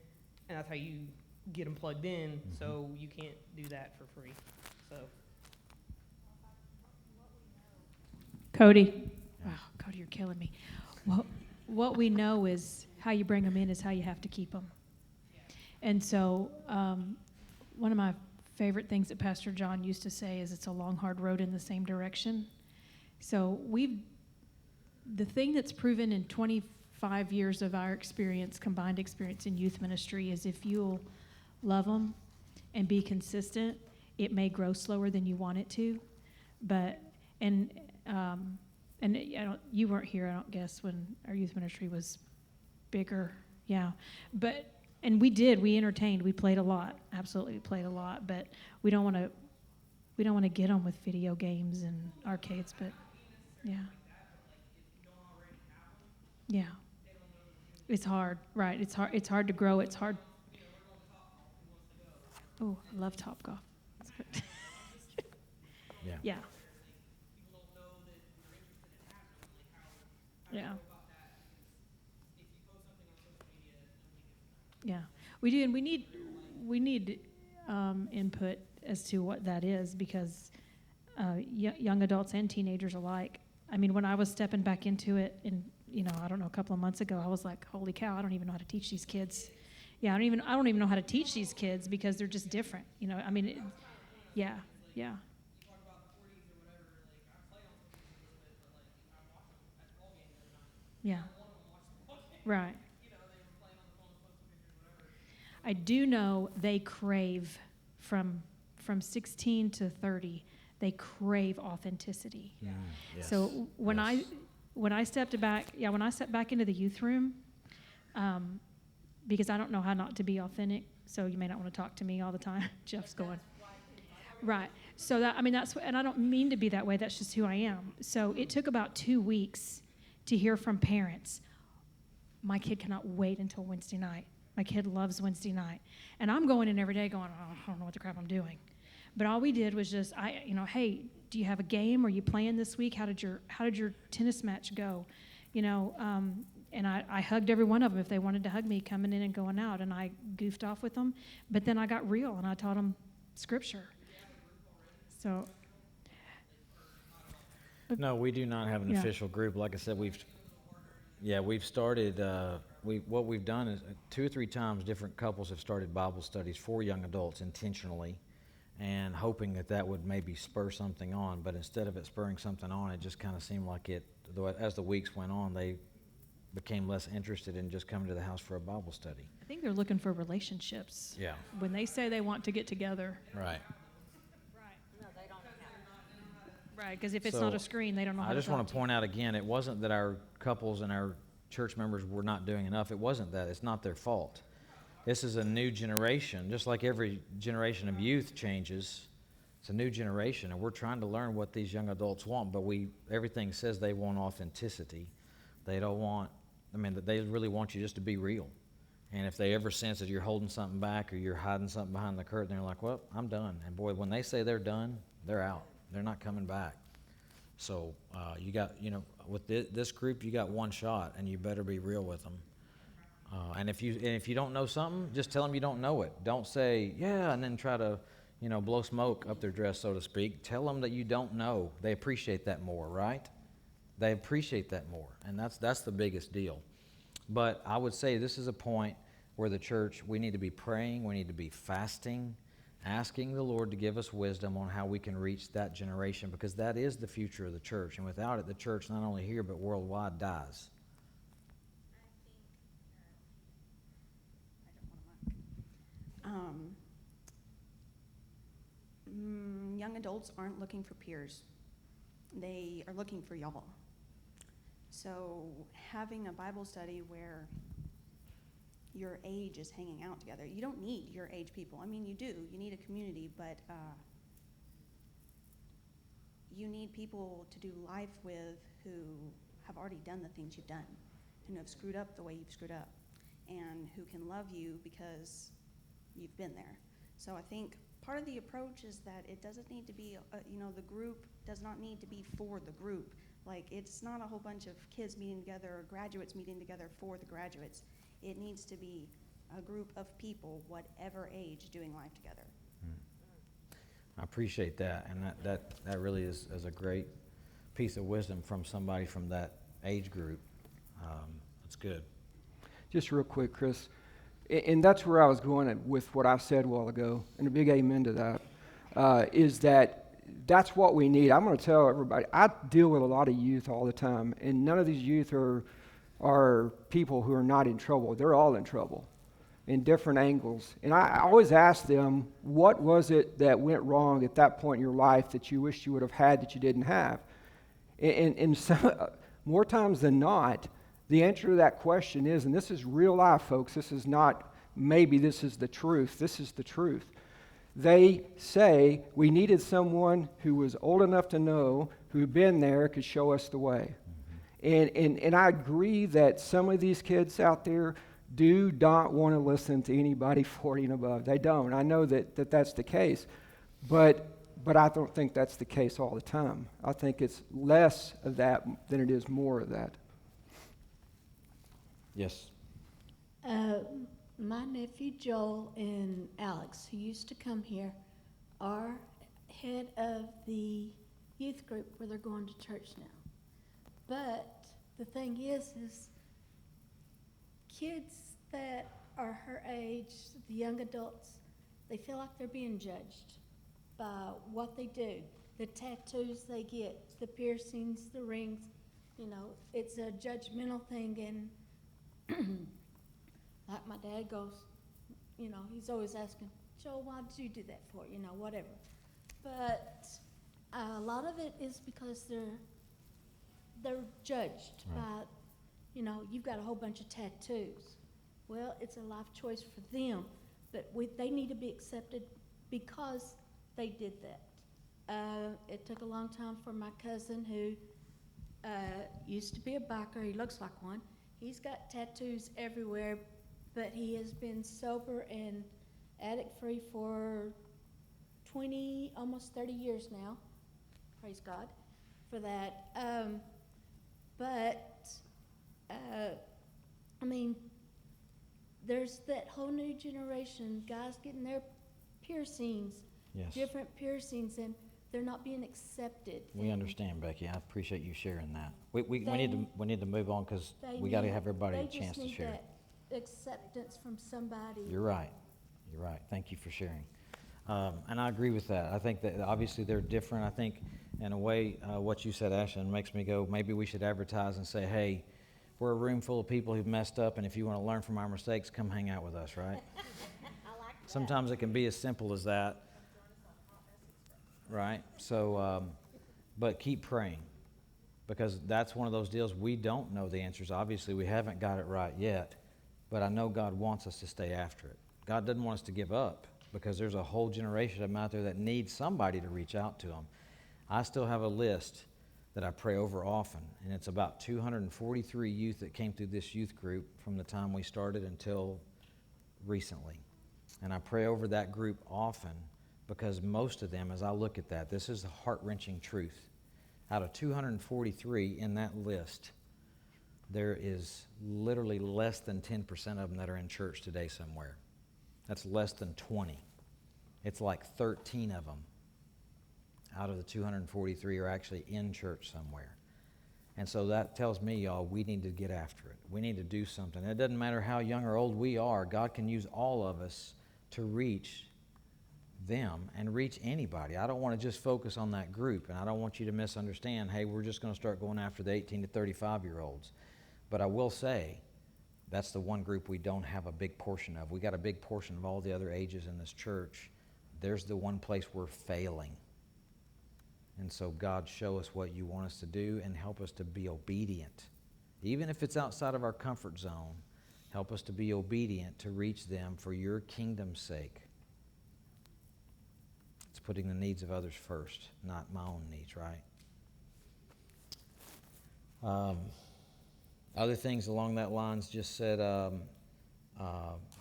and that's how you get them plugged in. So you can't do that for free. So Cody. Wow, Cody, you're killing me. What we know is how you bring them in is how you have to keep them. And so one of my favorite things that Pastor John used to say is it's a long, hard road in the same direction. So the thing that's proven in 25 years of our experience, combined experience in youth ministry, is if you'll love them and be consistent, it may grow slower than you want it to. But, you weren't here, I don't guess, when our youth ministry was bigger. Yeah. And we entertained, we played a lot. Absolutely, we played a lot, but we don't want to get them with video games and arcades, but yeah. Yeah. It's hard, right? It's hard to grow. It's hard. Oh, I love Topgolf. That's good. Yeah. Yeah. Yeah. Yeah, we do, and we need input as to what that is, because young adults and teenagers alike. I mean, when I was stepping back into it, and I don't know, a couple of months ago, I was like, holy cow, I don't even know how to teach these kids. Yeah, I don't even know how to teach these kids because they're just different. I mean, yeah. Yeah. Right. I do know they crave from 16 to 30. They crave authenticity. Yes. So when I stepped back into the youth room, because I don't know how not to be authentic. So you may not want to talk to me all the time. Jeff's going. Right. So and I don't mean to be that way. That's just who I am. So it took about 2 weeks to hear from parents. My kid cannot wait until Wednesday night. My kid loves Wednesday night. And I'm going in every day going, oh, I don't know what the crap I'm doing. But all we did was just, hey, do you have a game? Are you playing this week? How did your tennis match go? And I hugged every one of them if they wanted to hug me coming in and going out. And I goofed off with them. But then I got real and I taught them Scripture. So. No, we do not have an official group. Like I said, we've started. What we've done is 2 or 3 times different couples have started Bible studies for young adults intentionally, and hoping that would maybe spur something on. But instead of it spurring something on, it just kind of seemed like as the weeks went on, they became less interested in just coming to the house for a Bible study. I think they're looking for relationships. Yeah. When they say they want to get together. Right. Right. Right, because if it's not So, a screen, they don't know how I to just want talk to to you. point out again, it wasn't that our couples and our church members were not doing enough. It wasn't that. It's not their fault. This is a new generation. Just like every generation of youth changes, it's a new generation, and we're trying to learn what these young adults want, but everything says they want authenticity. They don't want, they really want you just to be real. And if they ever sense that you're holding something back or you're hiding something behind the curtain, they're like, well, I'm done. And boy, when they say they're done, they're out. They're not coming back. So you got, with this group, you got one shot, and you better be real with them. And if you don't know something, just tell them you don't know it. Don't say, yeah, and then try to, blow smoke up their dress, so to speak. Tell them that you don't know. They appreciate that more, right? They appreciate that more, and that's the biggest deal. But I would say this is a point where the church, we need to be praying, we need to be fasting, asking the Lord to give us wisdom on how we can reach that generation, because that is the future of the church. And without it, the church, not only here but worldwide, dies. Young adults aren't looking for peers. They are looking for y'all. So having a Bible study where your age is hanging out together, you don't need your age people. I mean, you do. You need a community, but you need people to do life with who have already done the things you've done, who have screwed up the way you've screwed up, and who can love you because you've been there. So I think part of the approach is that it doesn't need to be, the group does not need to be for the group. Like, it's not a whole bunch of kids meeting together or graduates meeting together for the graduates. It needs to be a group of people, whatever age, doing life together. I appreciate that, and that really is a great piece of wisdom from somebody from that age group. That's good. Just real quick, Chris, and that's where I was going with what I said a while ago, and a big amen to that, is that's what we need. I'm going to tell everybody, I deal with a lot of youth all the time, and none of these youth are people who are not in trouble. They're all in trouble in different angles. And I always ask them, what was it that went wrong at that point in your life that you wished you would have had that you didn't have? And some, more times than not, the answer to that question is, and this is real life, folks, this is not maybe this is the truth, this is the truth. They say we needed someone who was old enough to know, who'd been there, could show us the way. And I agree that some of these kids out there do not want to listen to anybody 40 and above. They don't. I know that's the case. But I don't think that's the case all the time. I think it's less of that than it is more of that. Yes. My nephew Joel and Alex, who used to come here, are head of the youth group where they're going to church now. But the thing is kids that are her age, the young adults, they feel like they're being judged by what they do, the tattoos they get, the piercings, the rings. It's a judgmental thing, and like my dad goes, he's always asking, Joel, why did you do that for? Whatever. But a lot of it is because they're judged by, you've got a whole bunch of tattoos. Well, it's a life choice for them, but they need to be accepted because they did that. It took a long time for my cousin who used to be a biker. He looks like one. He's got tattoos everywhere, but he has been sober and addict-free for 20, almost 30 years now. Praise God for that. There's that whole new generation, guys getting their piercings, Yes. different piercings, and they're not being accepted. We And understand, Becky. I appreciate you sharing that. We need to move on because they we got to need- have everybody a they chance just to need share. that acceptance from somebody. You're right. You're right. Thank you for sharing. And I agree with that. I think that obviously they're different. I think in a way, what you said, Ashton, makes me go, maybe we should advertise and say, hey, we're a room full of people who've messed up, and if you want to learn from our mistakes, come hang out with us, right? Sometimes it can be as simple as that, right? So, But keep praying, because that's one of those deals we don't know the answers. Obviously, we haven't got it right yet, but I know God wants us to stay after it. God doesn't want us to give up, because there's a whole generation of them out there that needs somebody to reach out to them. I still have a list that I pray over often, and it's about 243 youth that came through this youth group from the time we started until recently. And I pray over that group often, because most of them, as I look at that, this is the heart-wrenching truth. Out of 243 in that list, there is literally less than 10% of them that are in church today somewhere. That's less than 20. It's like 13 of them out of the 243 are actually in church somewhere. And so that tells me, y'all, we need to get after it. We need to do something. It doesn't matter how young or old we are. God can use all of us to reach them and reach anybody. I don't want to just focus on that group, and I don't want you to misunderstand, hey, we're just going to start going after the 18 to 35-year-olds. But I will say, that's the one group we don't have a big portion of. We got a big portion of all the other ages in this church. There's the one place we're failing. And so, God, show us what you want us to do and help us to be obedient. Even if it's outside of our comfort zone, help us to be obedient to reach them for your kingdom's sake. It's putting the needs of others first, not my own needs, right? Other things along that lines just said,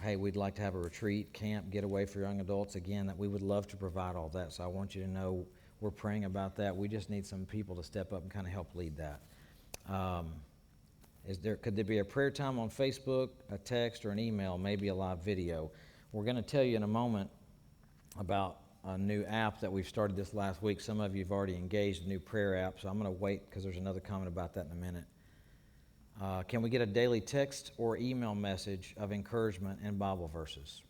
hey, we'd like to have a retreat, camp, getaway for young adults. Again, that we would love to provide all that. So I want you to know we're praying about that. We just need some people to step up and kind of help lead that. Could there be a prayer time on Facebook, a text, or an email, maybe a live video? We're going to tell you in a moment about a new app that we've started this last week. Some of you have already engaged a new prayer app, so I'm going to wait because there's another comment about that in a minute. Can we get a daily text or email message of encouragement and Bible verses?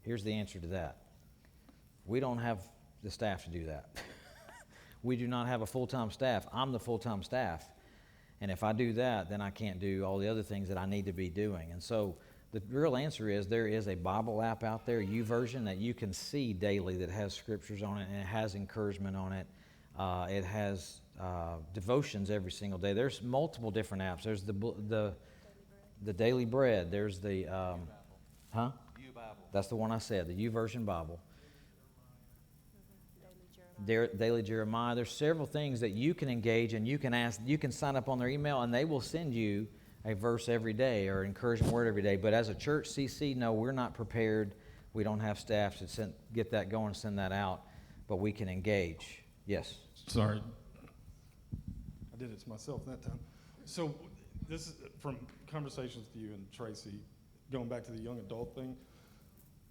Here's the answer to that. We don't have the staff to do that. We do not have a full-time staff. I'm the full-time staff. And if I do that, then I can't do all the other things that I need to be doing. And so the real answer is there is a Bible app out there, YouVersion, that you can see daily that has scriptures on it and it has encouragement on it. It has devotions every single day. There's multiple different apps. There's the Daily Bread. There's the Bible. That's the one I said, the YouVersion Bible. Daily Jeremiah. There's several things that you can engage and you can ask. You can sign up on their email and they will send you a verse every day or encouragement word every day. But as a church, CC, no, we're not prepared. We don't have staff to get that going and send that out. But we can engage. Yes. Sorry. I did it to myself that time. So this is from conversations with you and Tracy, going back to the young adult thing.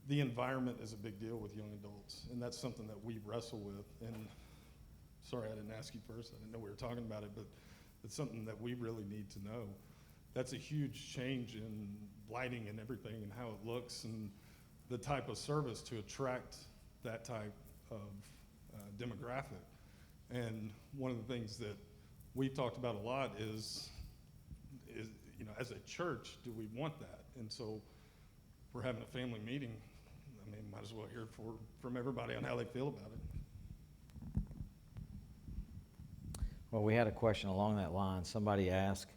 The environment is a big deal with young adults, and that's something that we wrestle with. And sorry, I didn't ask you first. I didn't know we were talking about it, but it's something that we really need to know. That's a huge change in lighting and everything and how it looks and the type of service to attract that type of demographic. And one of the things that we've talked about a lot is you know, as a church, do we want that? And so if we're having a family meeting, I mean, might as well hear from everybody on how they feel about it. Well, we had a question along that line. Somebody asked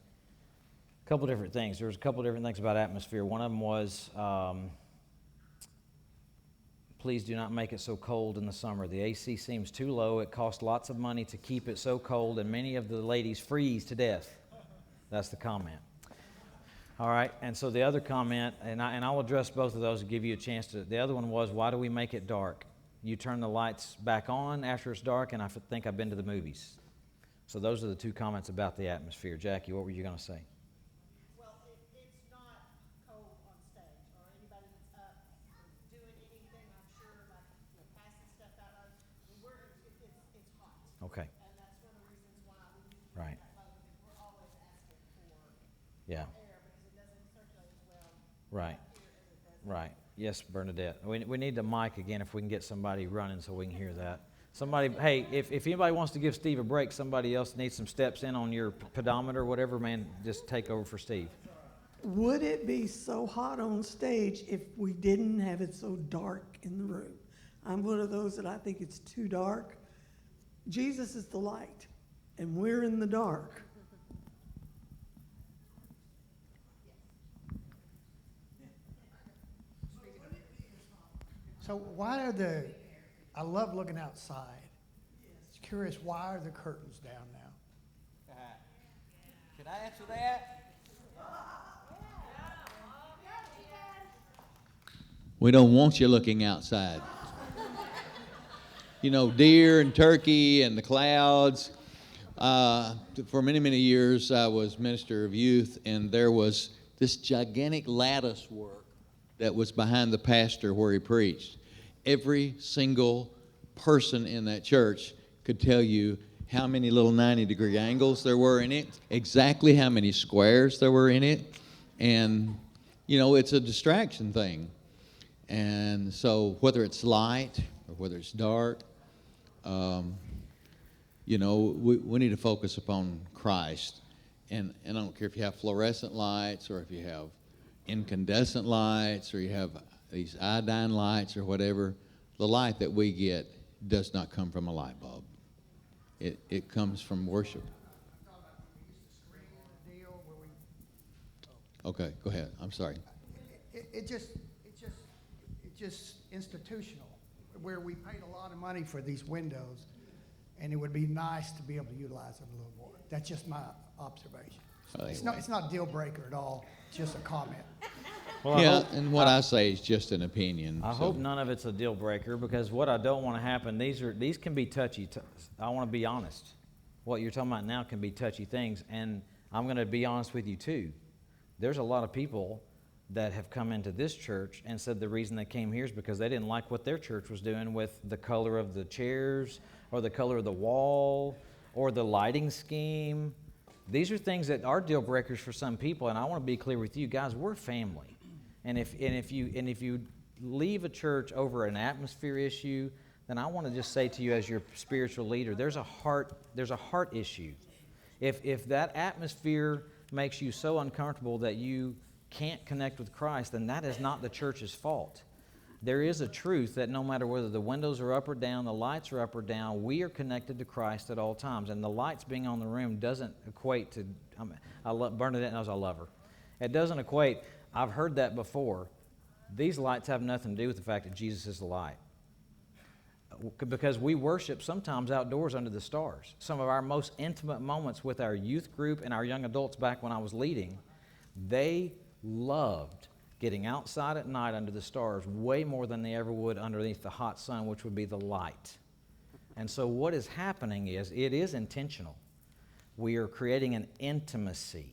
a couple different things. There was a couple different things about atmosphere. One of them was, please do not make it so cold in the summer. The AC seems too low. It costs lots of money to keep it so cold, and many of the ladies freeze to death. That's the comment. All right, and so the other comment, and I'll address both of those and give you a chance to. The other one was, why do we make it dark? You turn the lights back on after it's dark, and I think I've been to the movies. So those are the two comments about the atmosphere. Jackie, what were you going to say? Well, it's not cold on stage, or anybody that's up doing anything, I'm sure, like, you know, passing stuff out. It's hot. Okay. And that's one of the reasons why we need to Right. that low, because we're always asking for Yeah. air, because it doesn't circulate as well Right. up here as it does. Right. Yes, Bernadette. We need the mic again if we can get somebody running so we can hear that. Somebody, hey, if anybody wants to give Steve a break, somebody else needs some steps in on your pedometer, whatever, man, just take over for Steve. Would it be so hot on stage if we didn't have it so dark in the room? I'm one of those that I think it's too dark. Jesus is the light, and we're in the dark. So I love looking outside. Just curious, why are the curtains down now? Can I answer that? We don't want you looking outside. You know, deer and turkey and the clouds. For many, many years, I was minister of youth, and there was this gigantic lattice work that was behind the pastor where he preached. Every single person in that church could tell you how many little 90-degree angles there were in it, exactly how many squares there were in it, and, you know, it's a distraction thing. And so whether it's light or whether it's dark, you know, we need to focus upon Christ. And I don't care if you have fluorescent lights or if you have incandescent lights or you have these iodine lights or whatever, the light that we get does not come from a light bulb. It comes from worship. Okay, go ahead. I'm sorry. It's just institutional, where we paid a lot of money for these windows, and it would be nice to be able to utilize them a little more. That's just my observation. It's not a deal breaker at all. It's just a comment. Well, Yeah, and what I say is just an opinion. I so- hope none of it's a deal breaker, because what I don't want to happen, these can be touchy. I want to be honest. What you're talking about now can be touchy things, and I'm going to be honest with you too. There's a lot of people that have come into this church and said the reason they came here is because they didn't like what their church was doing with the color of the chairs or the color of the wall or the lighting scheme. These are things that are deal breakers for some people, and I want to be clear with you guys, we're family. And if you leave a church over an atmosphere issue, then I want to just say to you as your spiritual leader, there's a heart issue. If that atmosphere makes you so uncomfortable that you can't connect with Christ, then that is not the church's fault. There is a truth that no matter whether the windows are up or down, the lights are up or down, we are connected to Christ at all times. And the lights being on the room doesn't equate to, Bernadette knows I love her. It doesn't equate, I've heard that before. These lights have nothing to do with the fact that Jesus is the light. Because we worship sometimes outdoors under the stars. Some of our most intimate moments with our youth group and our young adults back when I was leading, they loved getting outside at night under the stars way more than they ever would underneath the hot sun, which would be the light. And so what is happening is, it is intentional. We are creating an intimacy.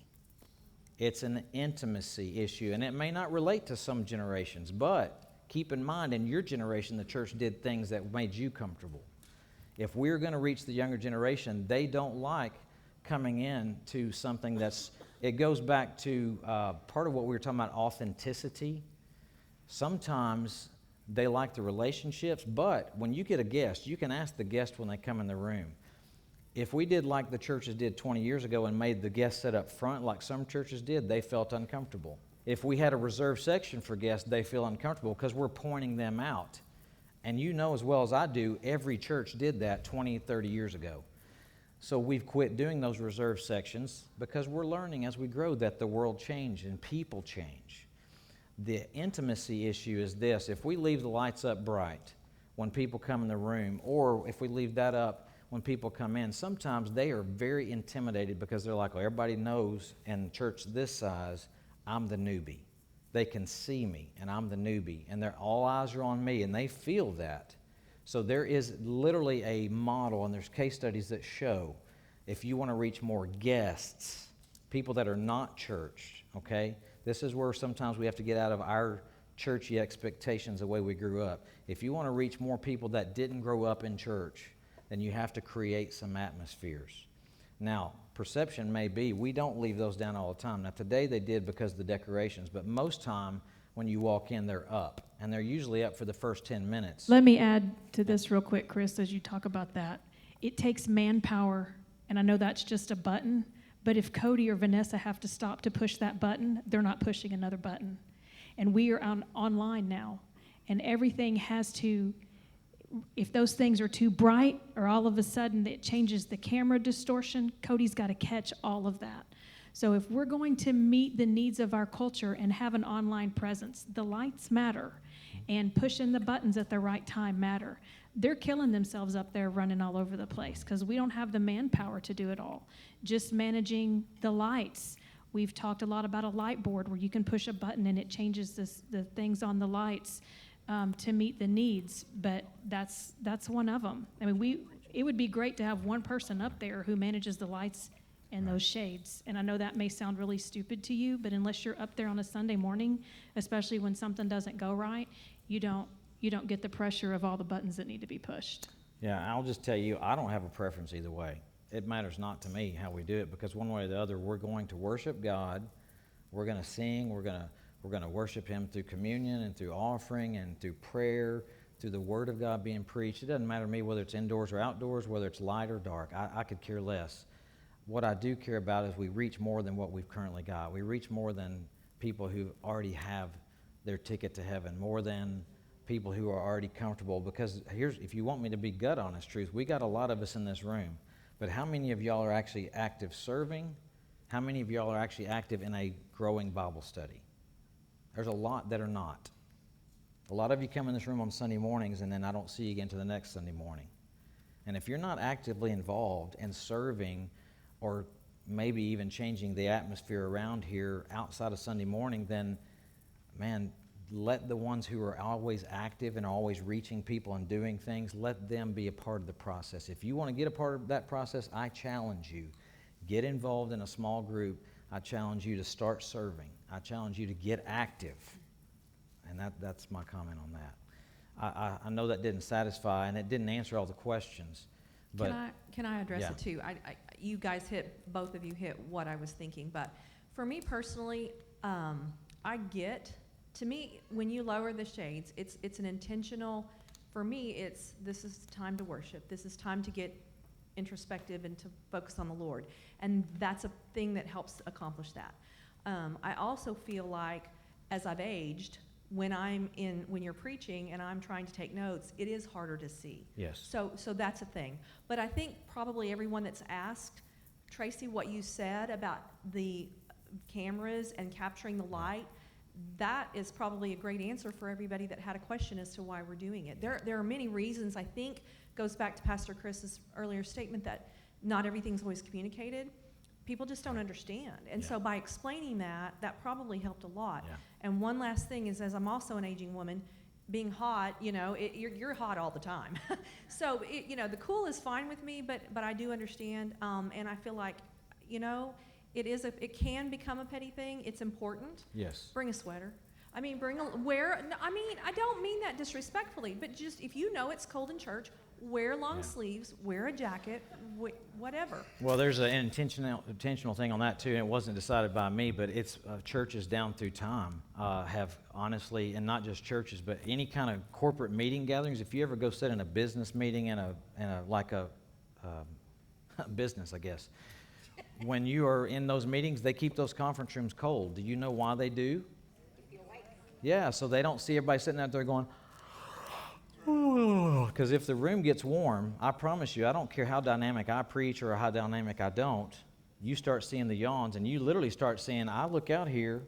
It's an intimacy issue, and it may not relate to some generations, but keep in mind, in your generation, the church did things that made you comfortable. If we're going to reach the younger generation, they don't like coming in to something that's, it goes back to part of what we were talking about, authenticity. Sometimes they like the relationships, but when you get a guest, you can ask the guest when they come in the room. If we did like the churches did 20 years ago and made the guests sit up front like some churches did, they felt uncomfortable. If we had a reserved section for guests, they feel uncomfortable because we're pointing them out. And you know as well as I do, every church did that 20, 30 years ago. So we've quit doing those reserved sections because we're learning as we grow that the world changes and people change. The intimacy issue is this: if we leave the lights up bright when people come in the room, or if we leave that up when people come in, sometimes they are very intimidated because they're like, well, everybody knows in church this size, I'm the newbie. They can see me and I'm the newbie, and all eyes are on me, and they feel that. So there is literally a model, and there's case studies that show if you want to reach more guests, people that are not church, okay? This is where sometimes we have to get out of our churchy expectations the way we grew up. If you want to reach more people that didn't grow up in church, then you have to create some atmospheres. Now, perception may be we don't leave those down all the time. Now, today they did because of the decorations, but most time when you walk in, they're up, and they're usually up for the first 10 minutes. Let me add to this real quick, Chris, as you talk about that. It takes manpower, and I know that's just a button, but if Cody or Vanessa have to stop to push that button, they're not pushing another button. And we are online now, and everything has to, if those things are too bright or all of a sudden it changes the camera distortion, Cody's got to catch all of that. So if we're going to meet the needs of our culture and have an online presence, the lights matter, and pushing the buttons at the right time matter. They're killing themselves up there running all over the place because we don't have the manpower to do it all. Just managing the lights. We've talked a lot about a light board where you can push a button and it changes the things on the lights to meet the needs, but that's one of them. I mean, it would be great to have one person up there who manages the lights and those shades. And I know that may sound really stupid to you, but unless you're up there on a Sunday morning, especially when something doesn't go right, you don't get the pressure of all the buttons that need to be pushed. Yeah, I'll just tell you, I don't have a preference either way. It matters not to me how we do it, because one way or the other, we're going to worship God. We're going to sing. We're going to worship Him through communion and through offering and through prayer, through the Word of God being preached. It doesn't matter to me whether it's indoors or outdoors, whether it's light or dark. I could care less. What I do care about is we reach more than what we've currently got. We reach more than people who already have their ticket to heaven, more than people who are already comfortable. Because if you want me to be gut honest truth, we got a lot of us in this room. But how many of y'all are actually active serving? How many of y'all are actually active in a growing Bible study? There's a lot that are not. A lot of you come in this room on Sunday mornings and then I don't see you again to the next Sunday morning. And if you're not actively involved in serving or maybe even changing the atmosphere around here outside of Sunday morning, then, man, let the ones who are always active and always reaching people and doing things, let them be a part of the process. If you want to get a part of that process, I challenge you. Get involved in a small group. I challenge you to start serving. I challenge you to get active. And that's my comment on that. I know that didn't satisfy and it didn't answer all the questions. But Can I address yeah. it too? You guys both of you hit what I was thinking, but for me personally, to me, when you lower the shades, it's an intentional, for me, this is time to worship. This is time to get introspective and to focus on the Lord. And that's a thing that helps accomplish that. I also feel like as I've aged, when you're preaching and I'm trying to take notes, it is harder to see. Yes. So that's a thing. But I think probably everyone that's asked, Tracy, what you said about the cameras and capturing the light, that is probably a great answer for everybody that had a question as to why we're doing it. There are many reasons. I think goes back to Pastor Chris's earlier statement that not everything's always communicated. People just don't understand. And so by explaining that probably helped a lot. Yeah. And one last thing is, as I'm also an aging woman, being hot, you're hot all the time. So, the cool is fine with me, but I do understand. And I feel like, it can become a petty thing. It's important. Yes. Bring a sweater. I don't mean that disrespectfully, but just if you know it's cold in church, wear long sleeves, wear a jacket, whatever. Well, there's an intentional thing on that too, and it wasn't decided by me, but it's churches down through time have honestly, and not just churches, but any kind of corporate meeting gatherings. If you ever go sit in a business meeting in a business, I guess, when you are in those meetings, they keep those conference rooms cold. Do you know why they do? Yeah, so they don't see everybody sitting out there going, because if the room gets warm, I promise you, I don't care how dynamic I preach or how dynamic I don't, you start seeing the yawns, and you literally start seeing, I look out here,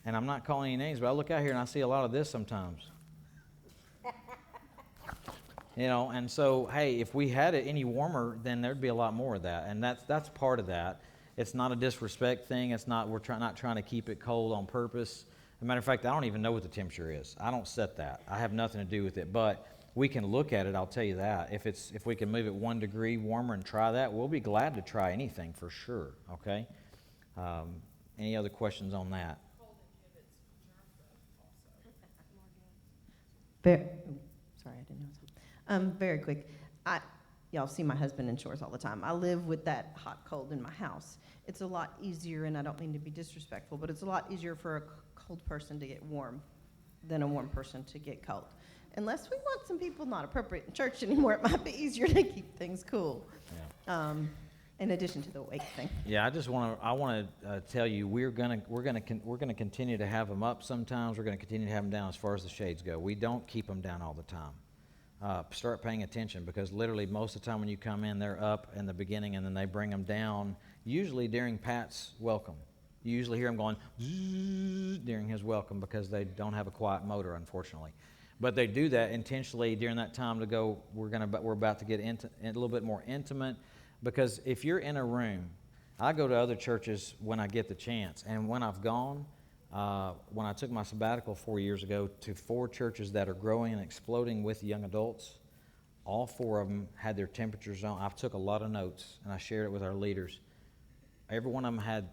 and I'm not calling any names, but I look out here and I see a lot of this sometimes. And so, hey, if we had it any warmer, then there'd be a lot more of that, and that's part of that. It's not a disrespect thing. It's not, not trying to keep it cold on purpose. As a matter of fact, I don't even know what the temperature is. I don't set that. I have nothing to do with it, but we can look at it, I'll tell you that. If we can move it 1 degree warmer and try that, we'll be glad to try anything for sure, okay? Any other questions on that? Sorry, I didn't know. Very quick. Y'all see my husband in shorts all the time. I live with that hot cold in my house. It's a lot easier, and I don't mean to be disrespectful, but it's a lot easier for a cold person to get warm than a warm person to get cold. Unless we want some people not appropriate in church anymore, it might be easier to keep things cool. Yeah. In addition to the weight thing. Yeah, I want to tell you, we're gonna continue to have them up sometimes. We're gonna continue to have them down as far as the shades go. We don't keep them down all the time. start paying attention, because literally most of the time when you come in, they're up in the beginning and then they bring them down, usually during Pat's welcome. You usually hear him going zzz during his welcome because they don't have a quiet motor, unfortunately. But they do that intentionally during that time to go, we're about to get a little bit more intimate, because if you're in a room, I go to other churches when I get the chance, and when I've gone, when I took my sabbatical 4 years ago to 4 churches that are growing and exploding with young adults, all 4 of them had their temperatures on. I took a lot of notes, and I shared it with our leaders. Every one of them had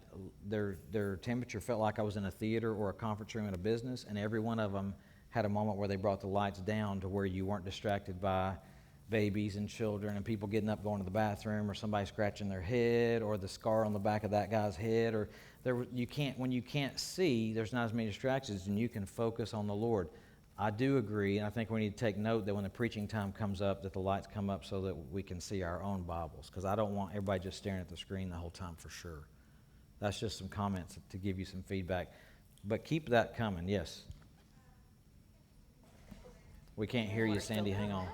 their temperature felt like I was in a theater or a conference room in a business, and every one of them had a moment where they brought the lights down to where you weren't distracted by babies and children and people getting up going to the bathroom, or somebody scratching their head, or the scar on the back of that guy's head, or when you can't see, there's not as many distractions, and you can focus on the Lord. I do agree, and I think we need to take note that when the preaching time comes up, that the lights come up so that we can see our own Bibles, because I don't want everybody just staring at the screen the whole time, for sure. That's just some comments to give you some feedback. But keep that coming, yes. We can't hear you, Sandy. Hang on.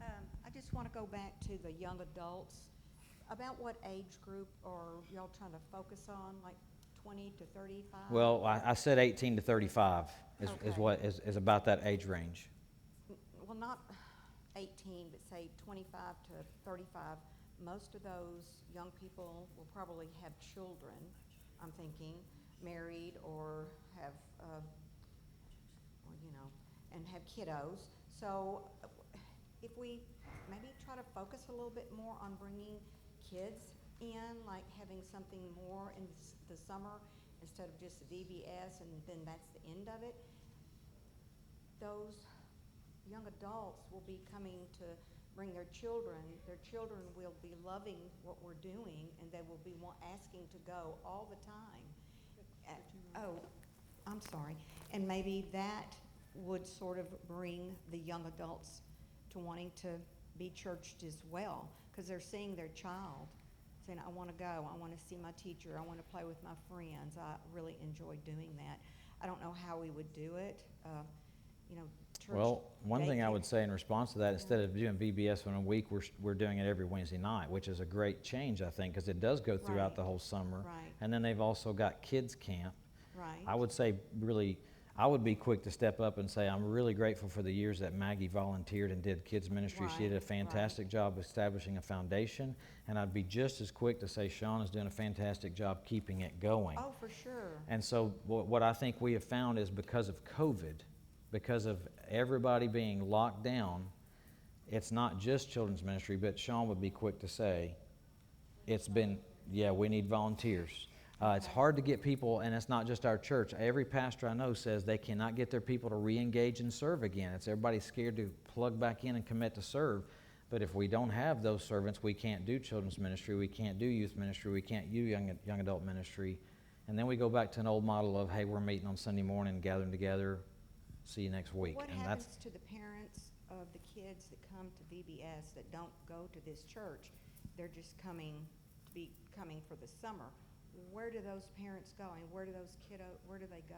I just want to go back to the young adults. About what age group are y'all trying to focus on, like 20 to 35? Well, I said 18 to 35 is Okay. what is about that age range. Well, not 18, but say 25 to 35. Most of those young people will probably have children, I'm thinking, married or have, and have kiddos. So if we maybe try to focus a little bit more on bringing kids in, like having something more in the summer instead of just the VBS and then that's the end of it, those young adults will be coming to bring their children. Their children will be loving what we're doing, and they will be asking to go all the time. I'm sorry. And maybe that would sort of bring the young adults to wanting to be churched as well, because they're seeing their child saying, I want to go, I want to see my teacher, I want to play with my friends. I really enjoy doing that. I don't know how we would do it. Church Well, one thing I daycare. would say in response to that, instead of doing VBS in a week, we're doing it every Wednesday night, which is a great change, I think, because it does go throughout Right. the whole summer. Right. And then they've also got kids camp. Right. I would say, really, I would be quick to step up and say I'm really grateful for the years that Maggie volunteered and did kids ministry. She did a fantastic job establishing a foundation, and I'd be just as quick to say Sean is doing a fantastic job keeping it going. Oh, for sure. And so what I think we have found is, because of COVID, because of everybody being locked down, it's not just children's ministry, but Sean would be quick to say, we need volunteers. It's hard to get people, and it's not just our church. Every pastor I know says they cannot get their people to re-engage and serve again. Everybody's scared to plug back in and commit to serve. But if we don't have those servants, we can't do children's ministry, we can't do youth ministry, we can't do young adult ministry. And then we go back to an old model of, hey, we're meeting on Sunday morning, gathering together, see you next week. What And happens to the parents of the kids that come to VBS that don't go to this church? They're just coming for the summer. Where do those parents go, and where do they go?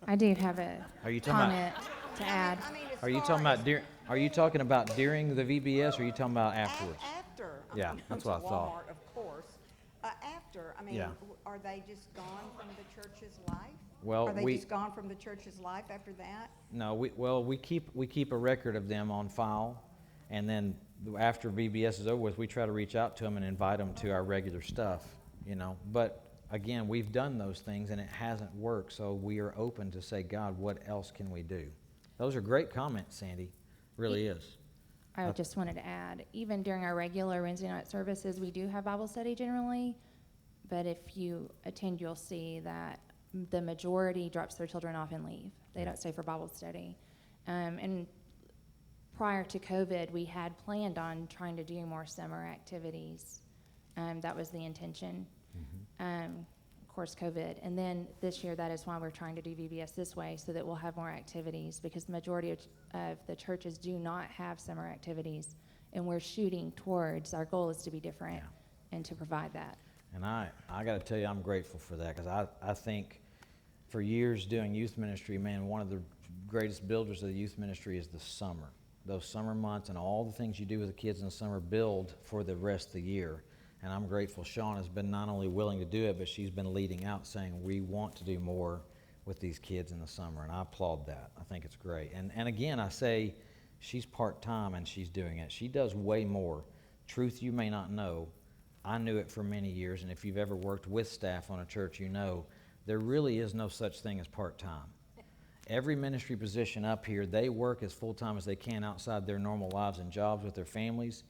I do have a Are you talking comment to add. Are you talking about Are you talking about during the VBS, or are you talking about afterwards? After. Yeah, that's what I thought. Walmart, of course. After, Yeah. are they just gone from the church's life? Well, Are they we- just gone from the church's life after that? No, we keep a record of them on file, and then after VBS is over with, we try to reach out to them and invite them to our regular stuff, But again, we've done those things and it hasn't worked, so we are open to say, God, what else can we do? Those are great comments, Sandy. Really is. I just wanted to add, even during our regular Wednesday night services, we do have Bible study generally, but if you attend, you'll see that the majority drops their children off and leave. They don't stay for Bible study. And prior to COVID, we had planned on trying to do more summer activities. That was the intention. Of course, COVID. And then this year, that is why we're trying to do VBS this way, so that we'll have more activities, because the majority of the churches do not have summer activities, and we're shooting towards, our goal is to be different and to provide that. And I got to tell you, I'm grateful for that, because I think for years doing youth ministry, man, one of the greatest builders of the youth ministry is the summer. Those summer months and all the things you do with the kids in the summer build for the rest of the year. And I'm grateful Sean has been not only willing to do it, but she's been leading out saying we want to do more with these kids in the summer. And I applaud that. I think it's great. And again, I say she's part-time and she's doing it. She does way more. Truth you may not know. I knew it for many years, and if you've ever worked with staff on a church, you know there really is no such thing as part-time. Every ministry position up here, they work as full-time as they can outside their normal lives and jobs with their families,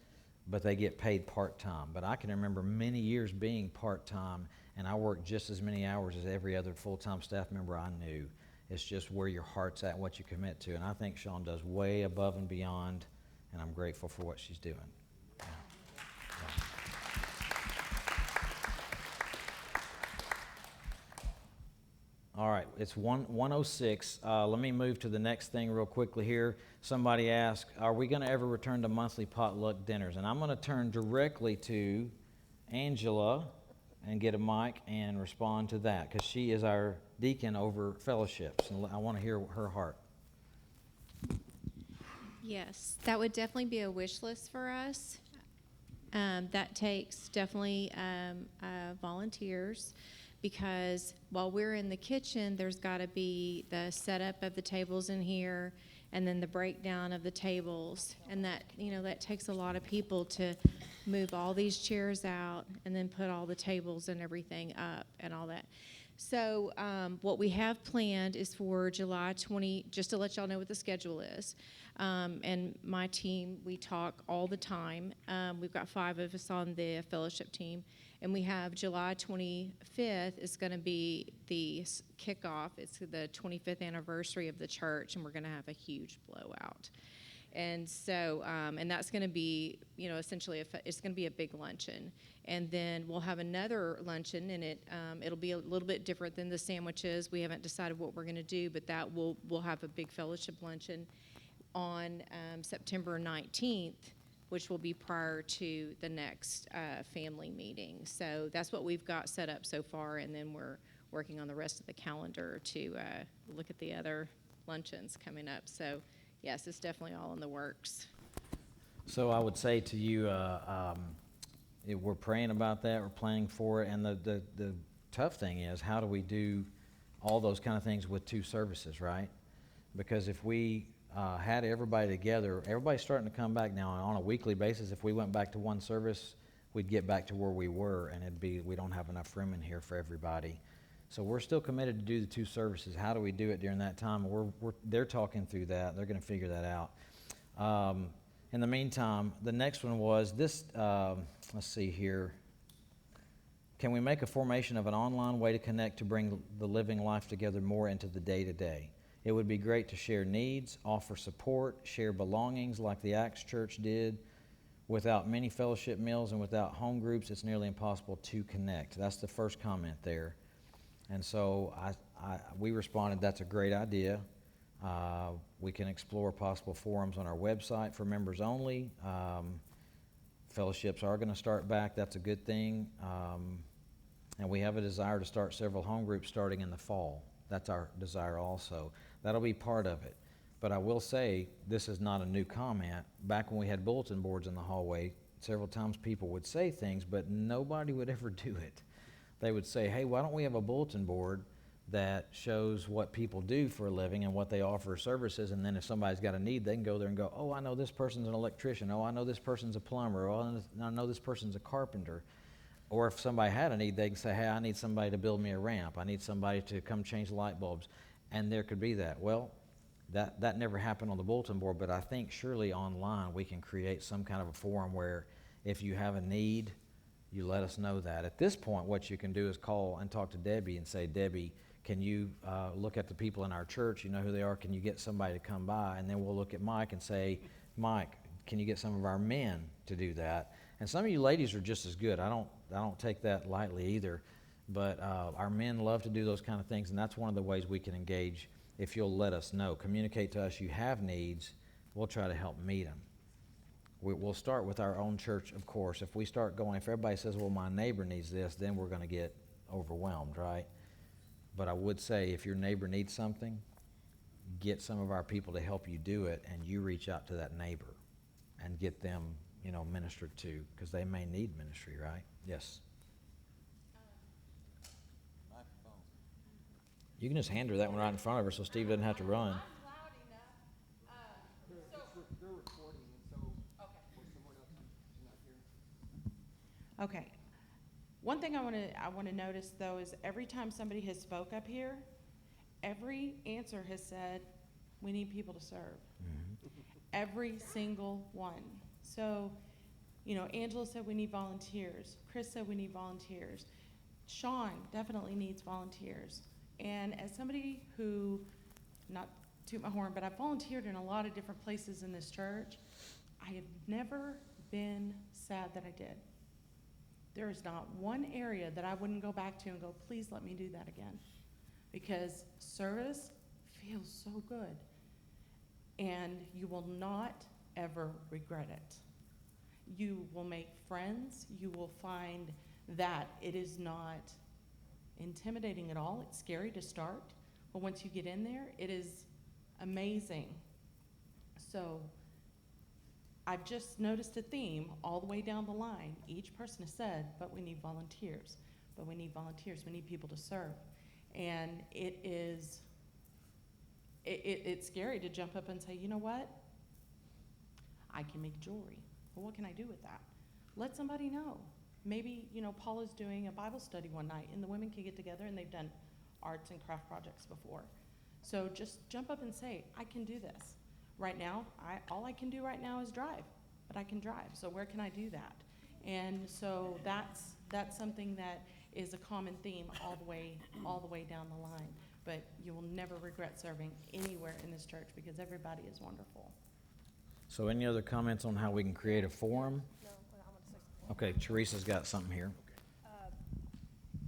but they get paid part-time. But I can remember many years being part-time, and I worked just as many hours as every other full-time staff member I knew. It's just where your heart's at, what you commit to, and I think Sean does way above and beyond, and I'm grateful for what she's doing. Yeah. Yeah. All right, it's 1:06. Let me move to the next thing real quickly here. Somebody asked, are we going to ever return to monthly potluck dinners? And I'm going to turn directly to Angela and get a mic and respond to that, because she is our deacon over fellowships, and I want to hear her heart. Yes, that would definitely be a wish list for us. That takes definitely volunteers, because while we're in the kitchen, there's got to be the setup of the tables in here, and then the breakdown of the tables, and that, you know, that takes a lot of people to move all these chairs out and then put all the tables and everything up and all that. So what we have planned is for July 20, just to let y'all know what the schedule is. And my team, we talk all the time. We've got 5 of us on the fellowship team. And we have July 25th is going to be the kickoff. It's the 25th anniversary of the church, and we're going to have a huge blowout. And so, and that's going to be, you know, essentially, it's going to be a big luncheon. And then we'll have another luncheon, and it'll be a little bit different than the sandwiches. We haven't decided what we're going to do, but that we'll have a big fellowship luncheon on September 19th, which will be prior to the next family meeting. So that's what we've got set up so far, and then we're working on the rest of the calendar to look at the other luncheons coming up. So yes, it's definitely all in the works. So I would say to you, we're praying about that, we're planning for it, and the tough thing is, how do we do all those kind of things with 2 services, right? Because if we had everybody together, everybody's starting to come back now on a weekly basis. If we went back to 1 service, we'd get back to where we were, and we don't have enough room in here for everybody. So we're still committed to do the 2 services. How do we do it during that time? They're talking through that. They're going to figure that out. In the meantime, the next one was this. Let's see here. Can we make a formation of an online way to connect to bring the living life together more into the day-to-day? It would be great to share needs, offer support, share belongings like the Acts Church did. Without many fellowship meals and without home groups, it's nearly impossible to connect. That's the first comment there. And so we responded, that's a great idea. We can explore possible forums on our website for members only. Fellowships are going to start back. That's a good thing. And we have a desire to start several home groups starting in the fall. That's our desire also. That'll be part of it. But I will say, this is not a new comment. Back when we had bulletin boards in the hallway, several times people would say things, but nobody would ever do it. They would say, hey, why don't we have a bulletin board that shows what people do for a living and what they offer services, and then if somebody's got a need, they can go there and go, oh, I know this person's an electrician. Oh, I know this person's a plumber. Oh, I know this person's a carpenter. Or if somebody had a need, they can say, hey, I need somebody to build me a ramp. I need somebody to come change the light bulbs. And there could be that. Well, that never happened on the bulletin board, but I think surely online we can create some kind of a forum where if you have a need, you let us know that. At this point, what you can do is call and talk to Debbie and say, Debbie, can you look at the people in our church? You know who they are. Can you get somebody to come by? And then we'll look at Mike and say, Mike, can you get some of our men to do that? And some of you ladies are just as good. I don't take that lightly either. But our men love to do those kind of things, and that's one of the ways we can engage if you'll let us know. Communicate to us you have needs. We'll try to help meet them. We'll start with our own church, of course. If we start going, if everybody says, well, my neighbor needs this, then we're going to get overwhelmed, right? But I would say if your neighbor needs something, get some of our people to help you do it, and you reach out to that neighbor and get them, ministered to, because they may need ministry, right? Yes. You can just hand her that one right in front of her so Steve doesn't have to run. Okay. One thing I want to notice though is every time somebody has spoke up here, every answer has said, we need people to serve. Every single one. So, Angela said we need volunteers. Chris said we need volunteers. Sean definitely needs volunteers. And as somebody who, not toot my horn, but I've volunteered in a lot of different places in this church, I have never been sad that I did. There is not one area that I wouldn't go back to and go, please let me do that again. Because service feels so good. And you will not ever regret it. You will make friends. You will find that it is not intimidating at all. It's scary to start, but once you get in there, it is amazing. So I've just noticed a theme all the way down the line. Each person has said, but we need volunteers, but we need volunteers. We need people to serve. And it's scary to jump up and say, you know what? I can make jewelry. Well, what can I do with that? Let somebody know. Maybe, Paula's doing a Bible study one night, and the women can get together, and they've done arts and craft projects before. So just jump up and say, I can do this. Right now, all I can do right now is drive, but I can drive. So where can I do that? And so that's something that is a common theme all the way down the line. But you will never regret serving anywhere in this church because everybody is wonderful. So any other comments on how we can create a forum? Okay, Teresa's got something here.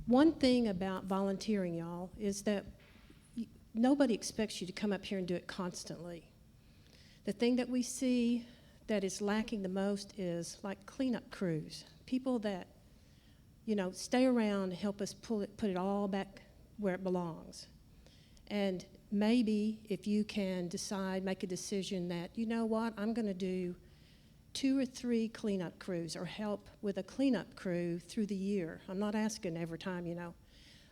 One thing about volunteering, y'all, is that nobody expects you to come up here and do it constantly. The thing that we see that is lacking the most is like cleanup crews, people that, stay around to help us put it all back where it belongs. And maybe if you can make a decision that, you know what, I'm going to do 2 or 3 cleanup crews or help with a cleanup crew through the year. I'm not asking every time,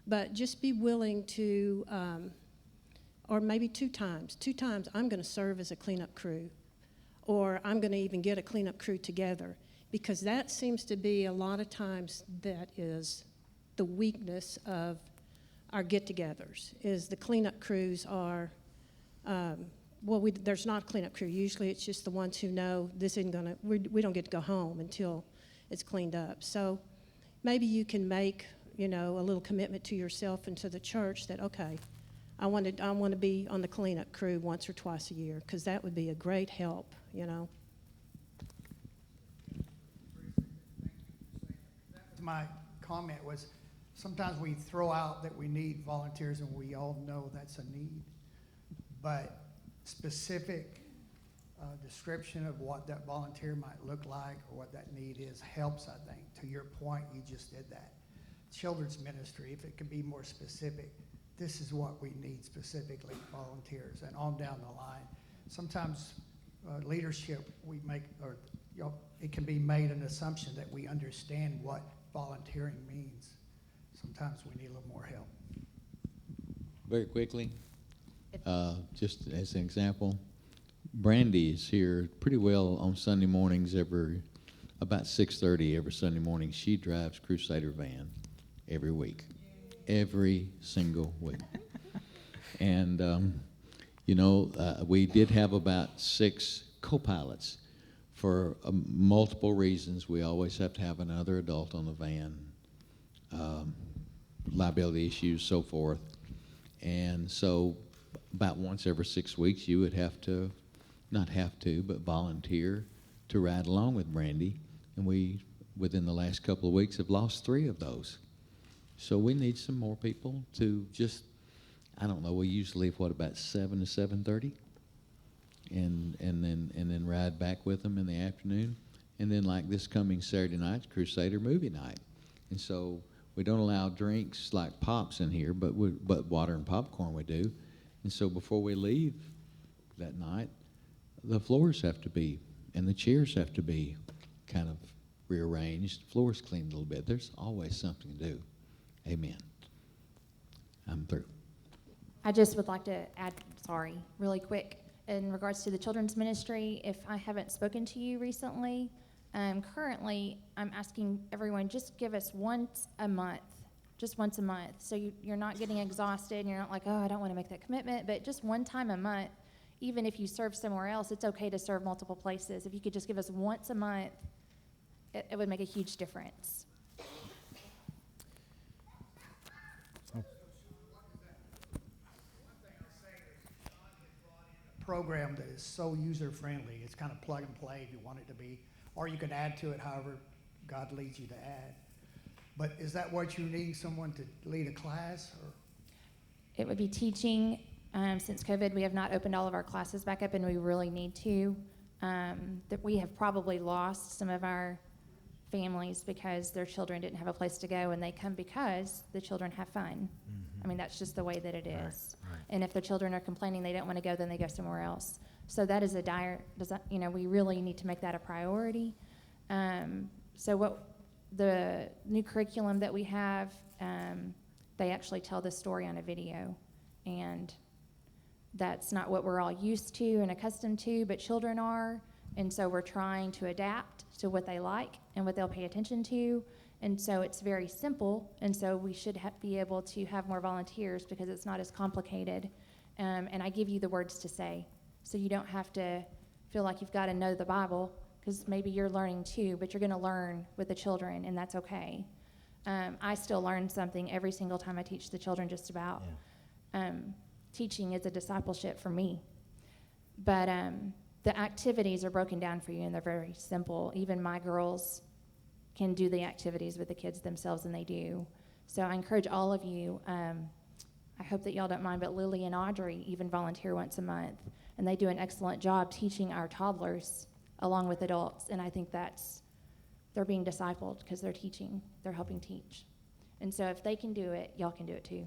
but just be willing to, or maybe 2 times. 2 times I'm going to serve as a cleanup crew, or I'm going to even get a cleanup crew together, because that seems to be a lot of times that is the weakness of our get-togethers, is the cleanup crews are, there's not a cleanup crew. Usually it's just the ones who know this isn't gonna, we don't get to go home until it's cleaned up. So maybe you can make, a little commitment to yourself and to the church that, okay, I want to be on the cleanup crew once or twice a year, because that would be a great help, My comment was, sometimes we throw out that we need volunteers, and we all know that's a need, but specific description of what that volunteer might look like or what that need is helps, I think. To your point, you just did that. Children's ministry, if it can be more specific, this is what we need specifically, volunteers, and on down the line. Sometimes leadership, we make, or it can be made an assumption that we understand what volunteering means. Sometimes we need a little more help. Very quickly, just as an example, Brandy is here pretty well on Sunday mornings about 6:30 every Sunday morning. She drives Crusader van every week, every single week. And, we did have about 6 co-pilots for multiple reasons. We always have to have another adult on the van, liability issues, so forth. And so about once every 6 weeks, you would have to, not have to, but volunteer to ride along with Brandy. And we, within the last couple of weeks, have lost 3 of those. So we need some more people to just, I don't know, we usually leave, about 7 to 7:30? And then ride back with them in the afternoon. And then like this coming Saturday night, Crusader movie night. And so We don't allow drinks like pops in here, but water and popcorn we do. And so before we leave that night, the floors have to be, and the chairs have to be kind of rearranged, floors cleaned a little bit. There's always something to do. Amen. I'm through. I just would like to add, really quick, in regards to the children's ministry, if I haven't spoken to you recently, currently I'm asking everyone, just give us once a month, so you're not getting exhausted and you're not like, oh, I don't want to make that commitment, but just one time a month. Even if you serve somewhere else, it's okay to serve multiple places. If you could just give us once a month, it would make a huge difference. Program that is so user-friendly. It's kind of plug and play if you want it to be, or you can add to it however God leads you to add. But is that what you need, someone to lead a class? Or? It would be teaching. Since COVID, we have not opened all of our classes back up, and we really need to. That we have probably lost some of our families because their children didn't have a place to go, and they come because the children have fun. I mean, that's just the way that it is. Right. And if the children are complaining they don't want to go, then they go somewhere else. So that is we really need to make that a priority. So what the new curriculum that we have, they actually tell the story on a video, and that's not what we're all used to and accustomed to, but children are, and so we're trying to adapt to what they like and what they'll pay attention to, and so it's very simple, and so we should be able to have more volunteers because it's not as complicated, and I give you the words to say, so you don't have to feel like you've got to know the Bible, because maybe you're learning too, but you're going to learn with the children, and that's okay. I still learn something every single time I teach the children, just about. Yeah. Teaching is a discipleship for me. But the activities are broken down for you, and they're very simple. Even my girls can do the activities with the kids themselves, and they do. So I encourage all of you, I hope that y'all don't mind, but Lily and Audrey even volunteer once a month, and they do an excellent job teaching our toddlers along with adults, and I think they're being discipled because they're teaching, they're helping teach. And so if they can do it, y'all can do it too.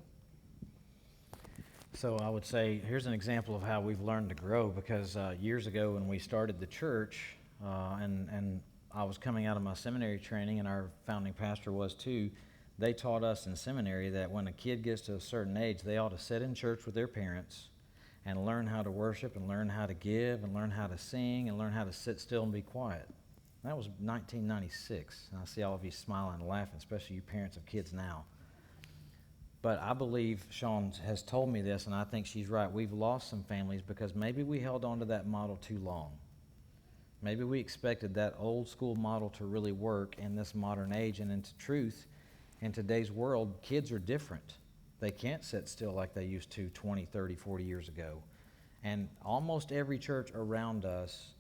So I would say, here's an example of how we've learned to grow, because years ago when we started the church, and I was coming out of my seminary training, and our founding pastor was too, they taught us in seminary that when a kid gets to a certain age, they ought to sit in church with their parents and learn how to worship and learn how to give and learn how to sing and learn how to sit still and be quiet. That was 1996, and I see all of you smiling and laughing, especially you parents of kids now. But I believe Sean has told me this, and I think she's right. We've lost some families because maybe we held on to that model too long. Maybe we expected that old school model to really work in this modern age, and in truth, in today's world, kids are different. They can't sit still like they used to 20, 30, 40 years ago. And almost every church around us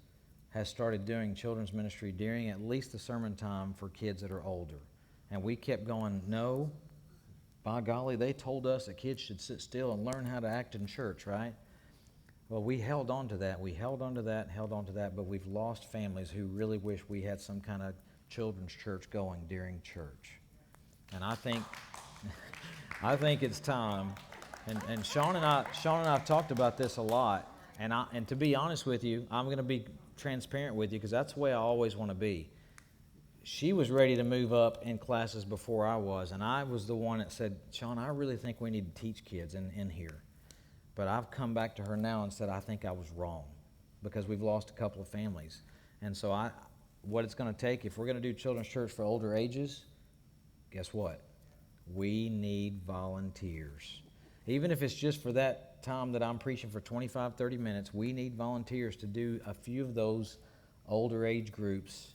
has started doing children's ministry during at least the sermon time for kids that are older. And we kept going, no, by golly, they told us that kids should sit still and learn how to act in church, right? Well, we held on to that. We held on to that and held on to that, but we've lost families who really wish we had some kind of children's church going during church. And I think it's time. And Sean and I have talked about this a lot. And to be honest with you, I'm going to be transparent with you because that's the way I always want to be. She was ready to move up in classes before I was, and I was the one that said, Sean, I really think we need to teach kids in here. But I've come back to her now and said I think I was wrong because we've lost a couple of families. And so what it's going to take, if we're going to do children's church for older ages, guess what? We need volunteers. Even if it's just for that time that I'm preaching for 25, 30 minutes, we need volunteers to do a few of those older age groups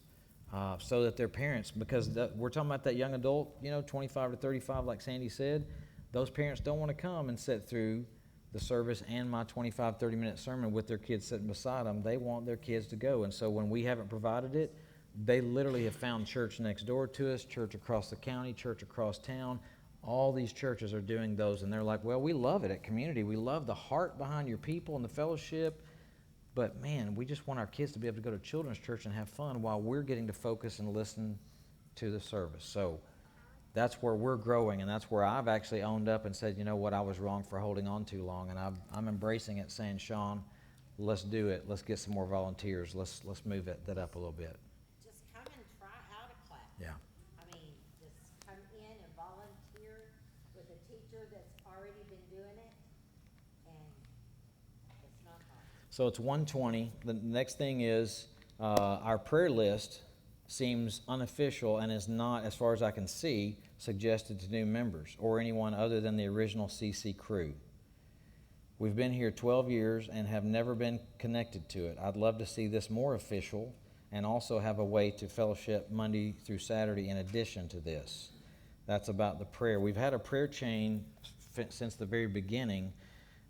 so that their parents, because we're talking about that young adult, 25 to 35, like Sandy said, those parents don't want to come and sit through the service and my 25, 30-minute sermon with their kids sitting beside them. They want their kids to go. And so when we haven't provided it, they literally have found church next door to us, church across the county, church across town. All these churches are doing those, and they're like, well, we love it at Community. We love the heart behind your people and the fellowship. But, man, we just want our kids to be able to go to children's church and have fun while we're getting to focus and listen to the service. So that's where we're growing, and that's where I've actually owned up and said, you know what, I was wrong for holding on too long, and I'm embracing it, saying, Sean, let's do it. Let's get some more volunteers. Let's move that up a little bit. Just come and try out a class. Yeah. I mean, just come in and volunteer with a teacher that's already been doing it, and it's not hard. So it's 1:20. The next thing is our prayer list seems unofficial and is not, as far as I can see, suggested to new members or anyone other than the original CC crew. We've been here 12 years and have never been connected to it. I'd love to see this more official and also have a way to fellowship Monday through Saturday in addition to this. That's about the prayer. We've had a prayer chain since the very beginning,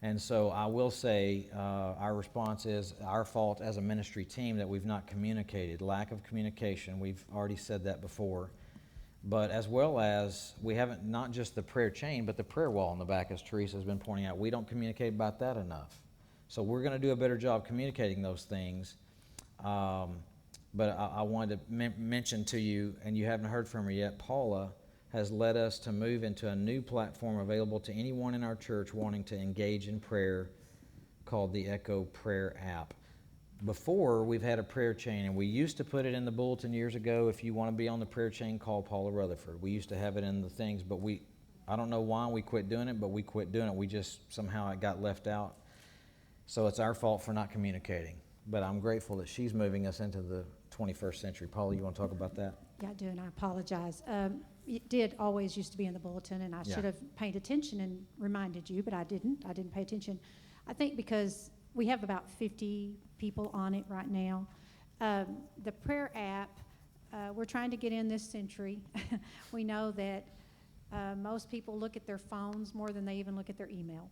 and so I will say our response is our fault as a ministry team that we've not communicated, lack of communication. We've already said that before. But as well as we haven't, not just the prayer chain, but the prayer wall in the back, as Teresa has been pointing out. We don't communicate about that enough. So we're going to do a better job communicating those things. But I wanted to mention to you, and you haven't heard from her yet, Paula has led us to move into a new platform available to anyone in our church wanting to engage in prayer called the Echo Prayer app. Before, we've had a prayer chain, and we used to put it in the bulletin years ago. If you want to be on the prayer chain, call Paula Rutherford. We used to have it in the things, but I don't know why we quit doing it, but we quit doing it. We just, somehow it got left out. So it's our fault for not communicating. But I'm grateful that she's moving us into the 21st century. Paula, you want to talk about that? Yeah, I do, and I apologize. It did always used to be in the bulletin, and I Yeah. should have paid attention and reminded you, but I didn't. I didn't pay attention. I think because we have about 50 people on it right now. The prayer app, we're trying to get in this century. We know that most people look at their phones more than they even look at their email.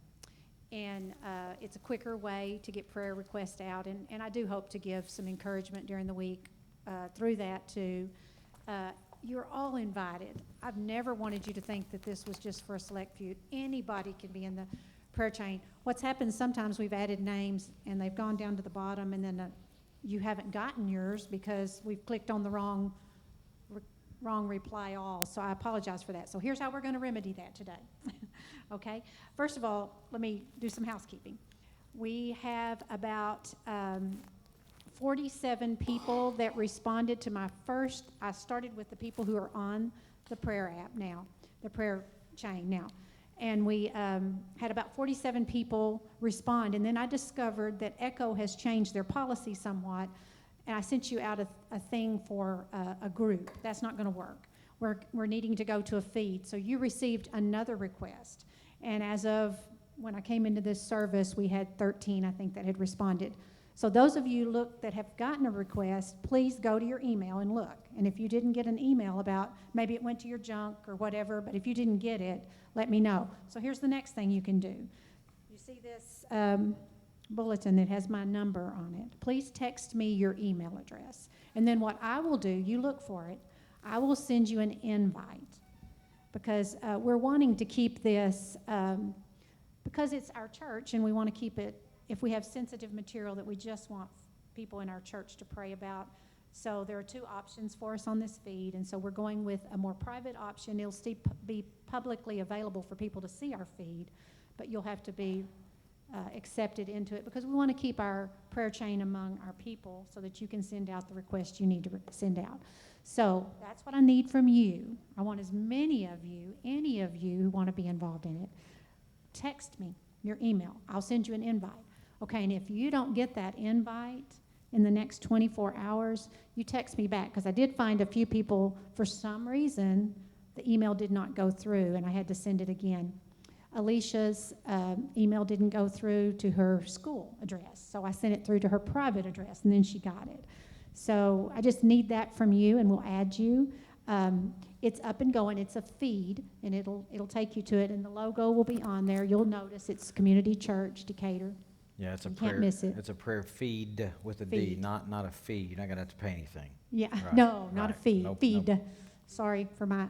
And it's a quicker way to get prayer requests out. And I do hope to give some encouragement during the week through that too. You're all invited. I've never wanted you to think that this was just for a select few. Anybody can be in the prayer chain. What's happened sometimes, we've added names and they've gone down to the bottom, and then you haven't gotten yours because we've clicked on the wrong reply all. So I apologize for that. So here's how we're going to remedy that today. Okay? First of all, let me do some housekeeping. We have about 47 people that responded to my first. I started with the people who are on the prayer app now, the prayer chain now. And we had about 47 people respond. And then I discovered that Echo has changed their policy somewhat. And I sent you out a thing for a group. That's not going to work. We're needing to go to a feed. So you received another request. And as of when I came into this service, we had 13, I think, that had responded. So those of you that have gotten a request, please go to your email and look. And if you didn't get an email about, maybe it went to your junk or whatever, but if you didn't get it, let me know. So here's the next thing you can do. You see this bulletin that has my number on it. Please text me your email address. And then what I will do, you look for it, I will send you an invite. Because we're wanting to keep this, because it's our church and we want to keep it, if we have sensitive material that we just want people in our church to pray about. So there are two options for us on this feed, and so we're going with a more private option. It'll still be publicly available for people to see our feed, but you'll have to be accepted into it because we want to keep our prayer chain among our people so that you can send out the requests you need to send out. So that's what I need from you. I want as many of you, any of you who want to be involved in it, text me your email. I'll send you an invite. Okay, and if you don't get that invite in the next 24 hours, you text me back, because I did find a few people, for some reason, the email did not go through, and I had to send it again. Alicia's email didn't go through to her school address, so I sent it through to her private address, and then she got it. So I just need that from you, and we'll add you. It's up and going. It's a feed, and it'll take you to it, and the logo will be on there. You'll notice it's Community Church Decatur. Yeah, it's a You prayer. can't miss it. It's a prayer feed with a D, Feed. not a fee. You're not going to have to pay anything. Yeah, Right, no, not a right. feed. Nope, Feed. nope. Sorry for my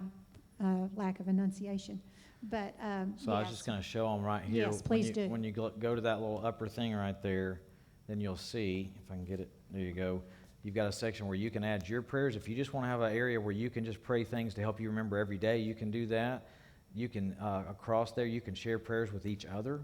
lack of enunciation. But So I was just going to show them right here. Yes, please when you, do. When you go to that little upper thing right there, then you'll see, if I can get it, there you go. You've got a section where you can add your prayers. If you just want to have an area where you can just pray things to help you remember every day, you can do that. You can, across there, you can share prayers with each other.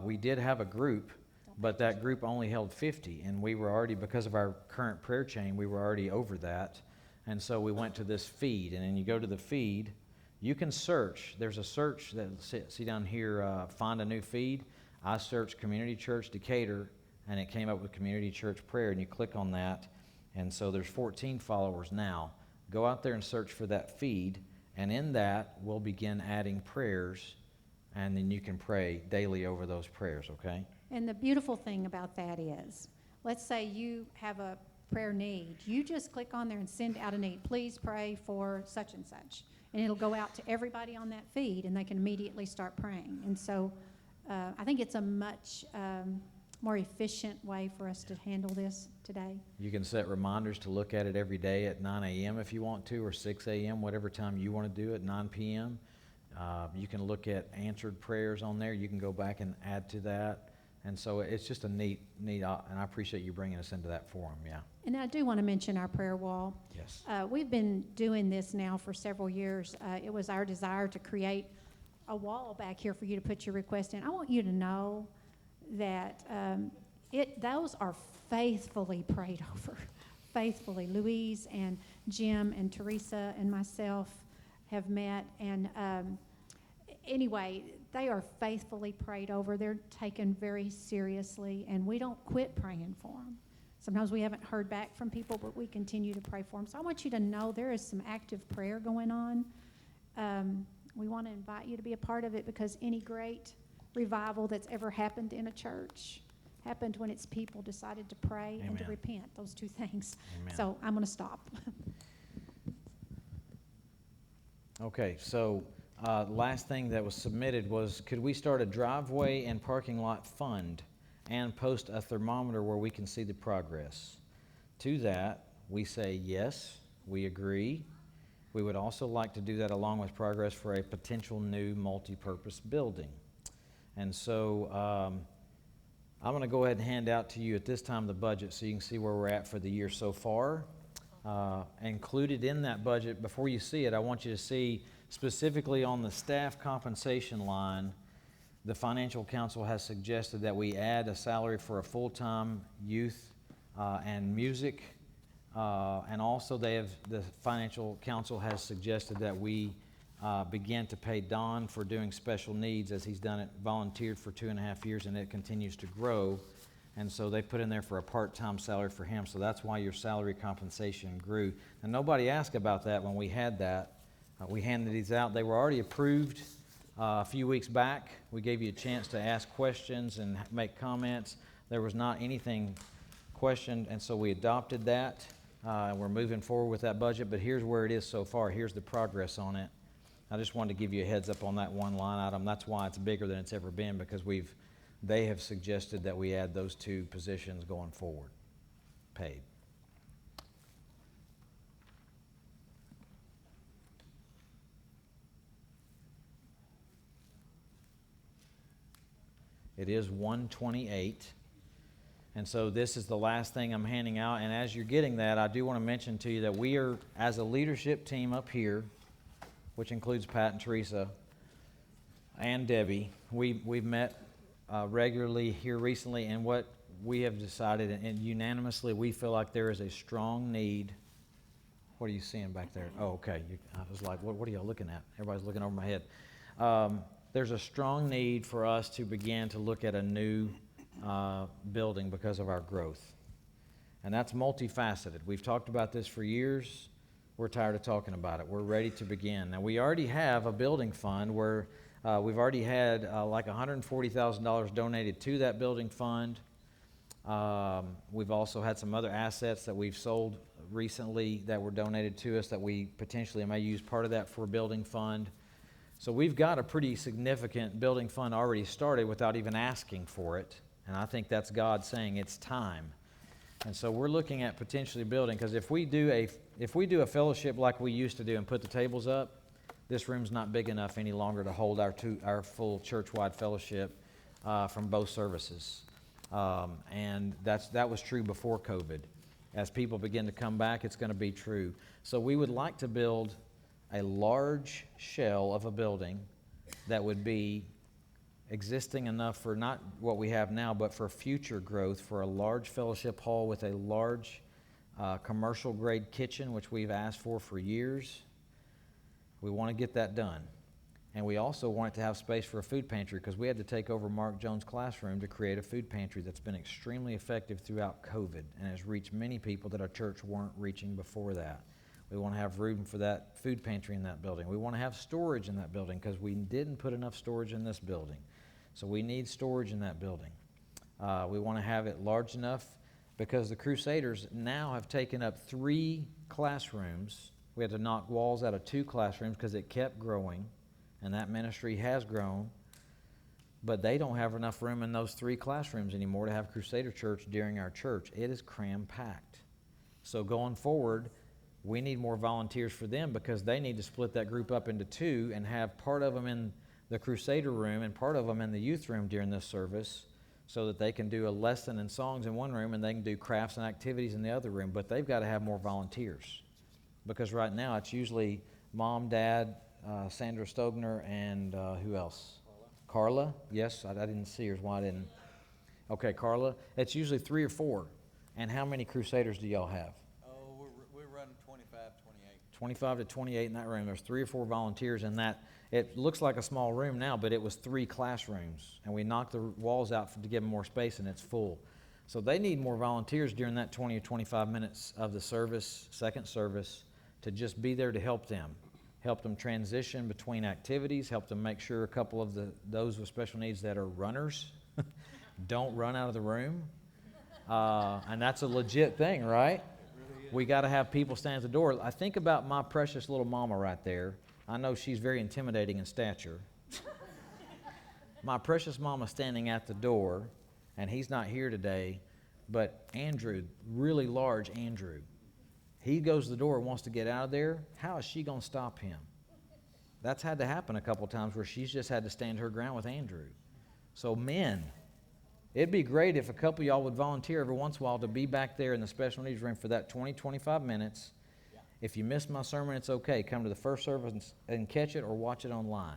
We did have a group, but that group only held 50, and we were already, because of our current prayer chain, we were already over that. And so we went to this feed, and then you go to the feed, you can search. There's a search that, see down here, find a new feed. I searched Community Church Decatur, and it came up with Community Church Prayer, and you click on that, and so there's 14 followers now. Go out there and search for that feed, and in that, we'll begin adding prayers, and then you can pray daily over those prayers, okay? And the beautiful thing about that is, let's say you have a prayer need. You just click on there and send out a need. Please pray for such and such. And it'll go out to everybody on that feed, and they can immediately start praying. And so I think it's a much more efficient way for us to handle this today. You can set reminders to look at it every day at 9 a.m. if you want to, or 6 a.m., whatever time you want to do it, 9 p.m. You can look at answered prayers on there. You can go back and add to that. And so it's just a neat, and I appreciate you bringing us into that forum, yeah. And I do want to mention our prayer wall. Yes. We've been doing this now for several years. It was our desire to create a wall back here for you to put your request in. I want you to know that those are faithfully prayed over, faithfully. Louise and Jim and Teresa and myself have met, and anyway, they are faithfully prayed over. They're taken very seriously, and we don't quit praying for them. Sometimes we haven't heard back from people, but we continue to pray for them. So I want you to know there is some active prayer going on. We want to invite you to be a part of it, because any great revival that's ever happened in a church happened when its people decided to pray and to Amen. repent, those two things. Amen. So I'm going to stop. Okay, so last thing that was submitted was, could we start a driveway and parking lot fund and post a thermometer where we can see the progress? To that, we say yes, we agree. We would also like to do that along with progress for a potential new multi-purpose building. And so I'm going to go ahead and hand out to you at this time the budget so you can see where we're at for the year so far. Included in that budget, before you see it, I want you to see specifically on the staff compensation line, the Financial Council has suggested that we add a salary for a full-time youth and music. And also the Financial Council has suggested that we begin to pay Don for doing special needs, as he's done it, volunteered for 2.5 years, and it continues to grow. And so they put in there for a part-time salary for him, so that's why your salary compensation grew. And nobody asked about that when we had that. We handed these out. They were already approved a few weeks back. We gave you a chance to ask questions and make comments. There was not anything questioned, and so we adopted that. We're moving forward with that budget, but here's where it is so far. Here's the progress on it. I just wanted to give you a heads up on that one line item. That's why it's bigger than it's ever been, because they have suggested that we add those 2 positions going forward, paid. It is 128. And so this is the last thing I'm handing out. And as you're getting that, I do want to mention to you that we are, as a leadership team up here, which includes Pat and Teresa and Debbie, we've met regularly here recently, and what we have decided, and unanimously, we feel like there is a strong need. What are you seeing back there? Oh, okay. I was like, what are y'all looking at? Everybody's looking over my head. There's a strong need for us to begin to look at a new building because of our growth. And that's multifaceted. We've talked about this for years. We're tired of talking about it. We're ready to begin. Now, we already have a building fund where we've already had like $140,000 donated to that building fund. We've also had some other assets that we've sold recently that were donated to us that we potentially may use part of that for a building fund. So we've got a pretty significant building fund already started without even asking for it. And I think that's God saying it's time. And so we're looking at potentially building, because if we do a fellowship like we used to do and put the tables up, this room's not big enough any longer to hold our full church-wide fellowship from both services. And that was true before COVID. as people begin to come back, it's going to be true. So we would like to build a large shell of a building that would be existing enough for not what we have now, but for future growth, for a large fellowship hall with a large commercial grade kitchen, which we've asked for years. We want to get that done. And we also want it to have space for a food pantry, because we had to take over Mark Jones' classroom to create a food pantry that's been extremely effective throughout COVID and has reached many people that our church weren't reaching before that. We want to have room for that food pantry in that building. We want to have storage in that building, because we didn't put enough storage in this building. So we need storage in that building. We want to have it large enough, because the Crusaders now have taken up 3 classrooms. We had to knock walls out of 2 classrooms because it kept growing. And that ministry has grown, but they don't have enough room in those 3 classrooms anymore to have Crusader Church during our church. It is cram-packed. So going forward, we need more volunteers for them, because they need to split that group up into 2 and have part of them in the Crusader room and part of them in the youth room during this service, so that they can do a lesson and songs in one room and they can do crafts and activities in the other room. But they've got to have more volunteers, because right now it's usually mom, dad, Sandra Stogner, and who else? Carla? Yes, I didn't see her. Why I didn't? Okay, Carla. It's usually 3 or 4. And how many Crusaders do y'all have? Oh, we're running 25, 28. 25 to 28 in that room. There's 3 or 4 volunteers in that. It looks like a small room now, but it was 3 classrooms. And we knocked the walls out to give them more space, and it's full. So they need more volunteers during that 20 or 25 minutes of the service, second service, to just be there to help them. Help them transition between activities, help them make sure a couple of those with special needs that are runners don't run out of the room. And that's a legit thing, right? We got to have people stand at the door. I think about my precious little mama right there. I know she's very intimidating in stature. My precious mama standing at the door, and he's not here today, but Andrew, really large Andrew, he goes to the door and wants to get out of there. How is she going to stop him? That's had to happen a couple times where she's just had to stand her ground with Andrew. So men, it'd be great if a couple of y'all would volunteer every once in a while to be back there in the special needs room for that 20, 25 minutes. If you missed my sermon, it's okay. Come to the first service and catch it, or watch it online.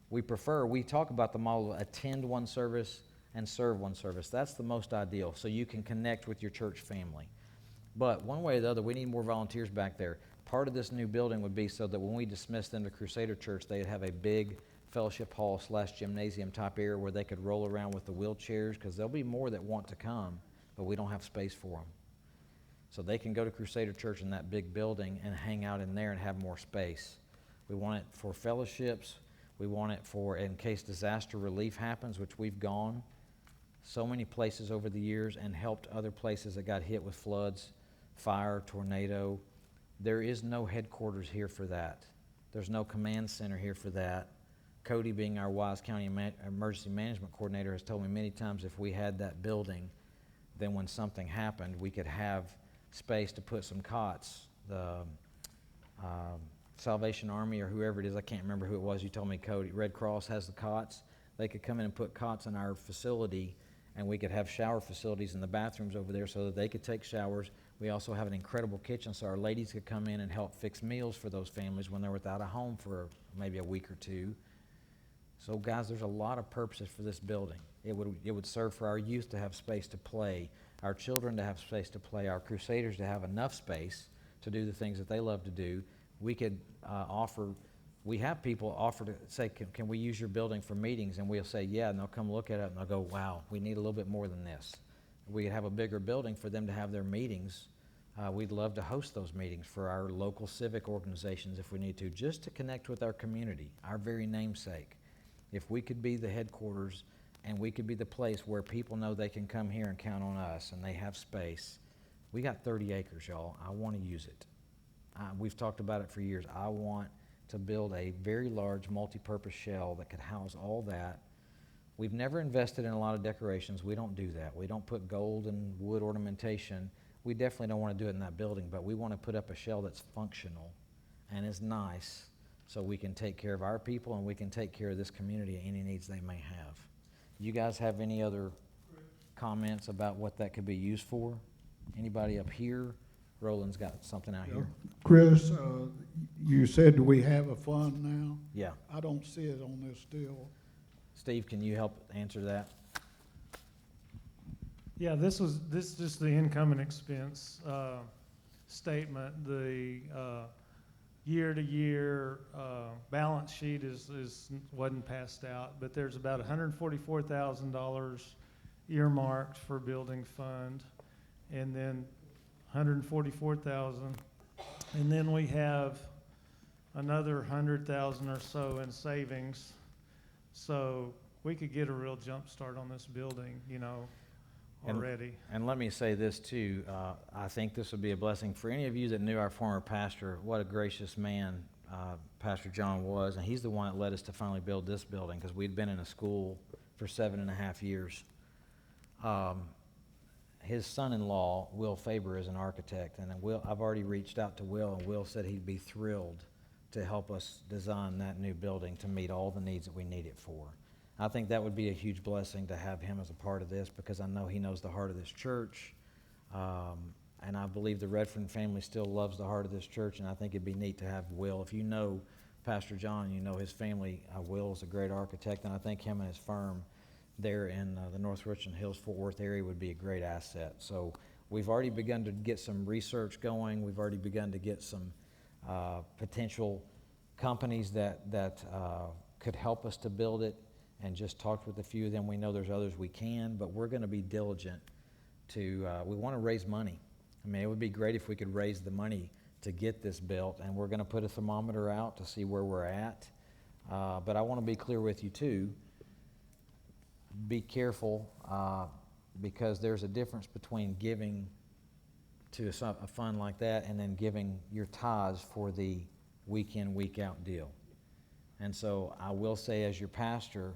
We talk about the model of attend one service and serve one service. That's the most ideal, so you can connect with your church family. But one way or the other, we need more volunteers back there. Part of this new building would be so that when we dismiss them to Crusader Church, they'd have a big fellowship hall / gymnasium type area where they could roll around with the wheelchairs, because there'll be more that want to come, but we don't have space for them. So they can go to Crusader Church in that big building and hang out in there and have more space. We want it for fellowships. We want it for in case disaster relief happens, which we've gone so many places over the years and helped other places that got hit with floods, fire, tornado. There is no headquarters here for that. There's no command center here for that. Cody, being our Wise County Emergency Management Coordinator, has told me many times if we had that building, then when something happened, we could have space to put some cots. The Salvation Army or whoever it is, I can't remember who it was, you told me, Cody, Red Cross has the cots. They could come in and put cots in our facility, and we could have shower facilities in the bathrooms over there so that they could take showers. We also have an incredible kitchen so our ladies could come in and help fix meals for those families when they're without a home for maybe a week or 2. So guys, there's a lot of purposes for this building. It would serve for our youth to have space to play, our children to have space to play, our Crusaders to have enough space to do the things that they love to do. We could we have people offer to say, can we use your building for meetings? And we'll say, yeah, and they'll come look at it and they'll go, wow, we need a little bit more than this. We could have a bigger building for them to have their meetings. We'd love to host those meetings for our local civic organizations if we need to, just to connect with our community, our very namesake. If we could be the headquarters and we could be the place where people know they can come here and count on us and they have space. We got 30 acres, y'all. I want to use it. We've talked about it for years. I want to build a very large multi-purpose shell that could house all that. We've never invested in a lot of decorations. We don't do that. We don't put gold and wood ornamentation. We definitely don't want to do it in that building, but we want to put up a shell that's functional and is nice so we can take care of our people and we can take care of this community and any needs they may have. You guys have any other comments about what that could be used for? Anybody up here? Roland's got something out here. Chris, you said we have a fund now? Yeah. I don't see it on this deal. Steve, can you help answer that? Yeah, this is just the income and expense statement. The year-to-year balance sheet wasn't passed out, but there's about $144,000 earmarked for building fund, and then $144,000, and then we have another $100,000 or so in savings. So we could get a real jump start on this building, already. And let me say this too, I think this would be a blessing for any of you that knew our former pastor. What a gracious man Pastor John was, and he's the one that led us to finally build this building, because we'd been in a school for 7.5 years. His son-in-law, Will Faber, is an architect, and I've already reached out to Will, and Will said he'd be thrilled to help us design that new building to meet all the needs that we need it for. I think that would be a huge blessing to have him as a part of this, because I know he knows the heart of this church, and I believe the Redfern family still loves the heart of this church, and I think it'd be neat to have Will. If you know Pastor John, you know his family. Will is a great architect, and I think him and his firm there in the North Richland Hills, Fort Worth area would be a great asset. So we've already begun to get some research going. We've already begun to get some potential companies that could help us to build it, and just talked with a few of them. We know there's others we can, but we're going to be diligent to, we want to raise money. I mean, it would be great if we could raise the money to get this built, and we're going to put a thermometer out to see where we're at. But I want to be clear with you too. Be careful, because there's a difference between giving to a fund like that and then giving your tithes for the week in, week out deal. And so I will say, as your pastor,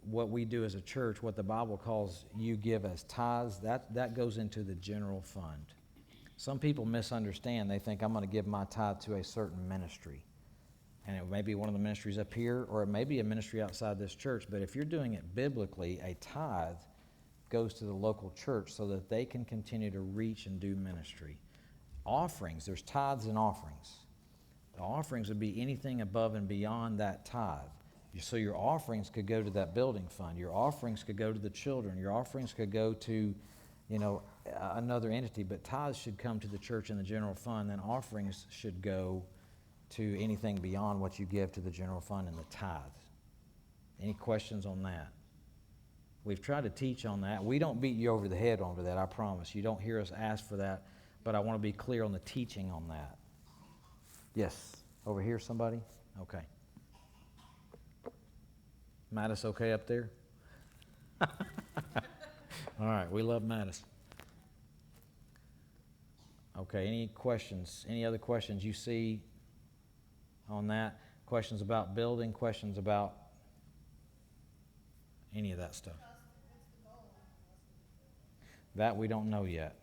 what we do as a church, what the Bible calls you give as tithes, that goes into the general fund. Some people misunderstand. They think I'm going to give my tithe to a certain ministry. And it may be one of the ministries up here, or it may be a ministry outside this church. But if you're doing it biblically, a tithe goes to the local church so that they can continue to reach and do ministry. Offerings, there's tithes and offerings. The offerings would be anything above and beyond that tithe. So your offerings could go to that building fund. Your offerings could go to the children. Your offerings could go to, another entity. But tithes should come to the church and the general fund. Then offerings should go to anything beyond what you give to the general fund and the tithe. Any questions on that? We've tried to teach on that. We don't beat you over the head over that, I promise. You don't hear us ask for that, but I want to be clear on the teaching on that. Yes, over here somebody? Okay. Mattis okay up there? All right, we love Mattis. Okay, any questions? Any other questions you see on that? Questions about building? Questions about any of that stuff? That we don't know yet.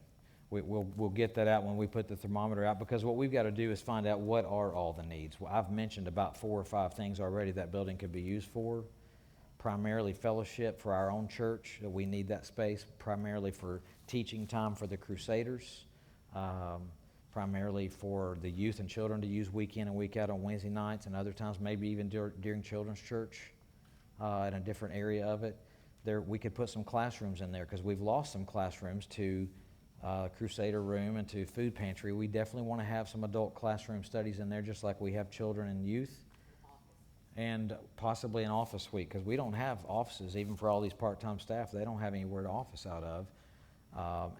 We'll get that out when we put the thermometer out, because what we've got to do is find out what are all the needs. Well, I've mentioned about 4 or 5 things already that building could be used for. Primarily fellowship for our own church, that we need that space. Primarily for teaching time for the Crusaders. Primarily for the youth and children to use week in and week out on Wednesday nights, and other times maybe even during children's church in a different area of it. We could put some classrooms in there, because we've lost some classrooms to Crusader room and to food pantry. We definitely want to have some adult classroom studies in there, just like we have children and youth, and possibly an office suite, because we don't have offices even for all these part-time staff. They don't have anywhere to office out of.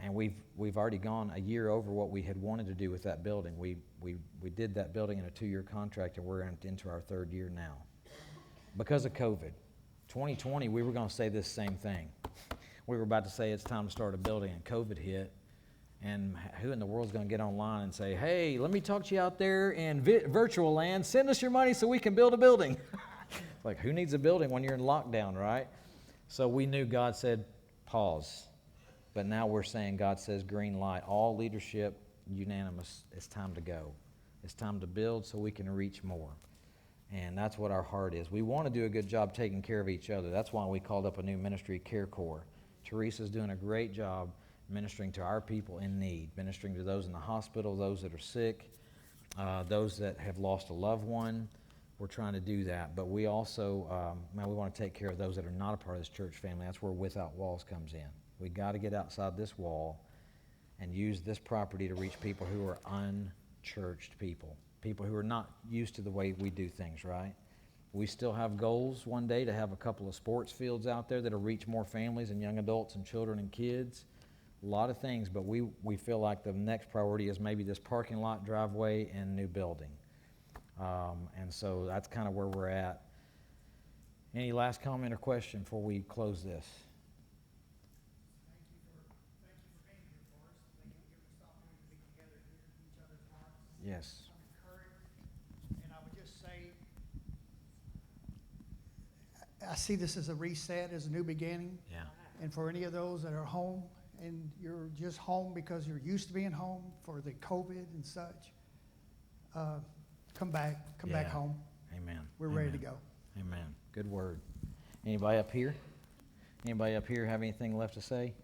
And we've already gone a year over what we had wanted to do with that building. We did that building in a 2-year contract, and we're into our 3rd year now. Because of COVID. 2020, we were going to say this same thing. We were about to say it's time to start a building, and COVID hit. And who in the world is going to get online and say, hey, let me talk to you out there in virtual land. Send us your money so we can build a building. Like, who needs a building when you're in lockdown, right? So we knew God said, pause. But now we're saying God says green light. All leadership, unanimous, it's time to go. It's time to build so we can reach more. And that's what our heart is. We want to do a good job taking care of each other. That's why we called up a new ministry, Care Corps. Teresa's doing a great job ministering to our people in need, ministering to those in the hospital, those that are sick, those that have lost a loved one. We're trying to do that. But we also, we want to take care of those that are not a part of this church family. That's where Without Walls comes in. We got to get outside this wall and use this property to reach people who are unchurched people, people who are not used to the way we do things, right? We still have goals one day to have a couple of sports fields out there that'll reach more families and young adults and children and kids. A lot of things, but we feel like the next priority is maybe this parking lot, driveway, and new building. And so that's kind of where we're at. Any last comment or question before we close this? Yes. And I would just say, I see this as a reset, as a new beginning. Yeah. And for any of those that are home, and you're just home because you're used to being home for the COVID and such, come back home. Amen. We're ready to go. Amen. Good word. Anybody up here? Anybody up here have anything left to say?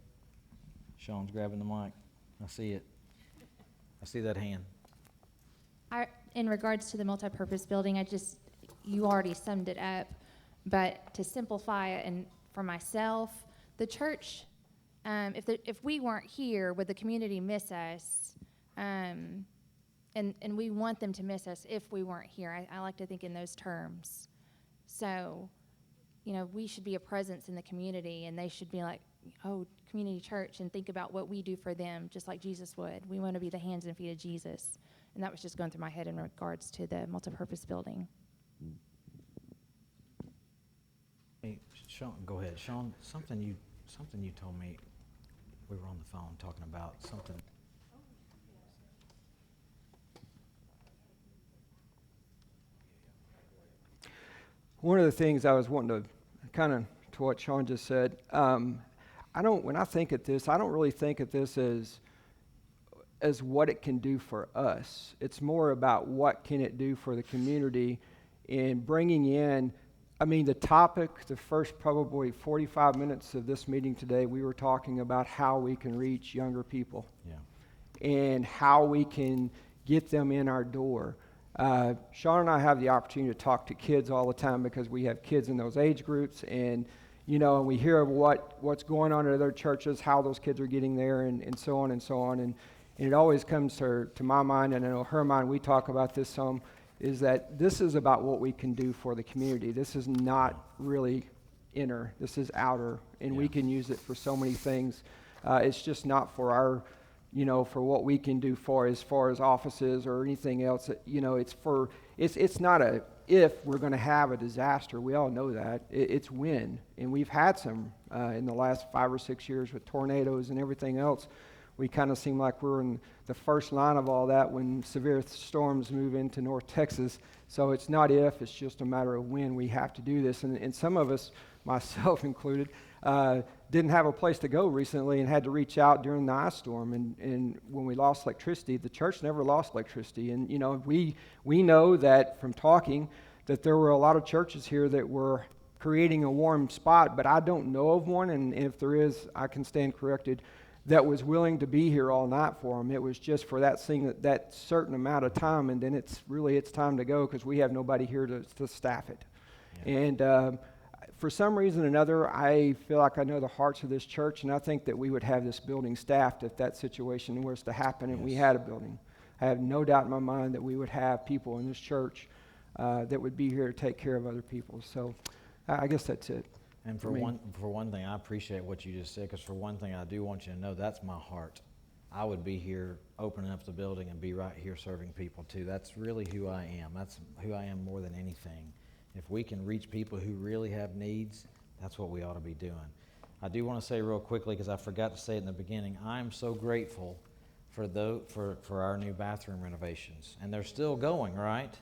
Sean's grabbing the mic. I see it. I see that hand. In regards to the multipurpose building, you already summed it up, but to simplify it, and for myself, the church, if we weren't here, would the community miss us? And we want them to miss us if we weren't here. I like to think in those terms. So, we should be a presence in the community, and they should be like, oh, community church, and think about what we do for them, just like Jesus would. We want to be the hands and feet of Jesus. And that was just going through my head in regards to the multipurpose building. Hey, Sean, go ahead. Sean, something you told me, we were on the phone talking about something. One of the things I was wanting to kind of to what Sean just said, when I think of this, I don't really think of this as what it can do for us. It's more about what can it do for the community in bringing in, the topic, the first probably 45 minutes of this meeting today, we were talking about how we can reach younger people. Yeah. And how we can get them in our door. Sean and I have the opportunity to talk to kids all the time because we have kids in those age groups, and and we hear of what's going on at other churches, how those kids are getting there, and so on and so on. And it always comes to my mind, and I know her mind, we talk about this some, is that this is about what we can do for the community. This is not really inner, this is outer, and we can use it for so many things. It's just not for our, for what we can do as far as offices or anything else. It's not a if we're going to have a disaster. We all know that. It's when. And we've had some in the last 5 or 6 years with tornadoes and everything else. We kind of seem like we're in the first line of all that when severe storms move into North Texas. So it's not if, it's just a matter of when we have to do this. And some of us, myself included, didn't have a place to go recently and had to reach out during the ice storm. And when we lost electricity, the church never lost electricity. And, we know that from talking that there were a lot of churches here that were creating a warm spot, but I don't know of one, and if there is, I can stand corrected, that was willing to be here all night for them. It was just for that certain amount of time, and then it's time to go because we have nobody here to staff it. Yeah. And for some reason or another, I feel like I know the hearts of this church, and I think that we would have this building staffed if that situation was to happen and we had a building. I have no doubt in my mind that we would have people in this church that would be here to take care of other people. So I guess that's it. And for one thing, I appreciate what you just said, because for one thing, I do want you to know that's my heart. I would be here opening up the building and be right here serving people too. That's really who I am. That's who I am more than anything. If we can reach people who really have needs, that's what we ought to be doing. I do want to say real quickly, because I forgot to say it in the beginning, I'm so grateful for our new bathroom renovations. And they're still going, right?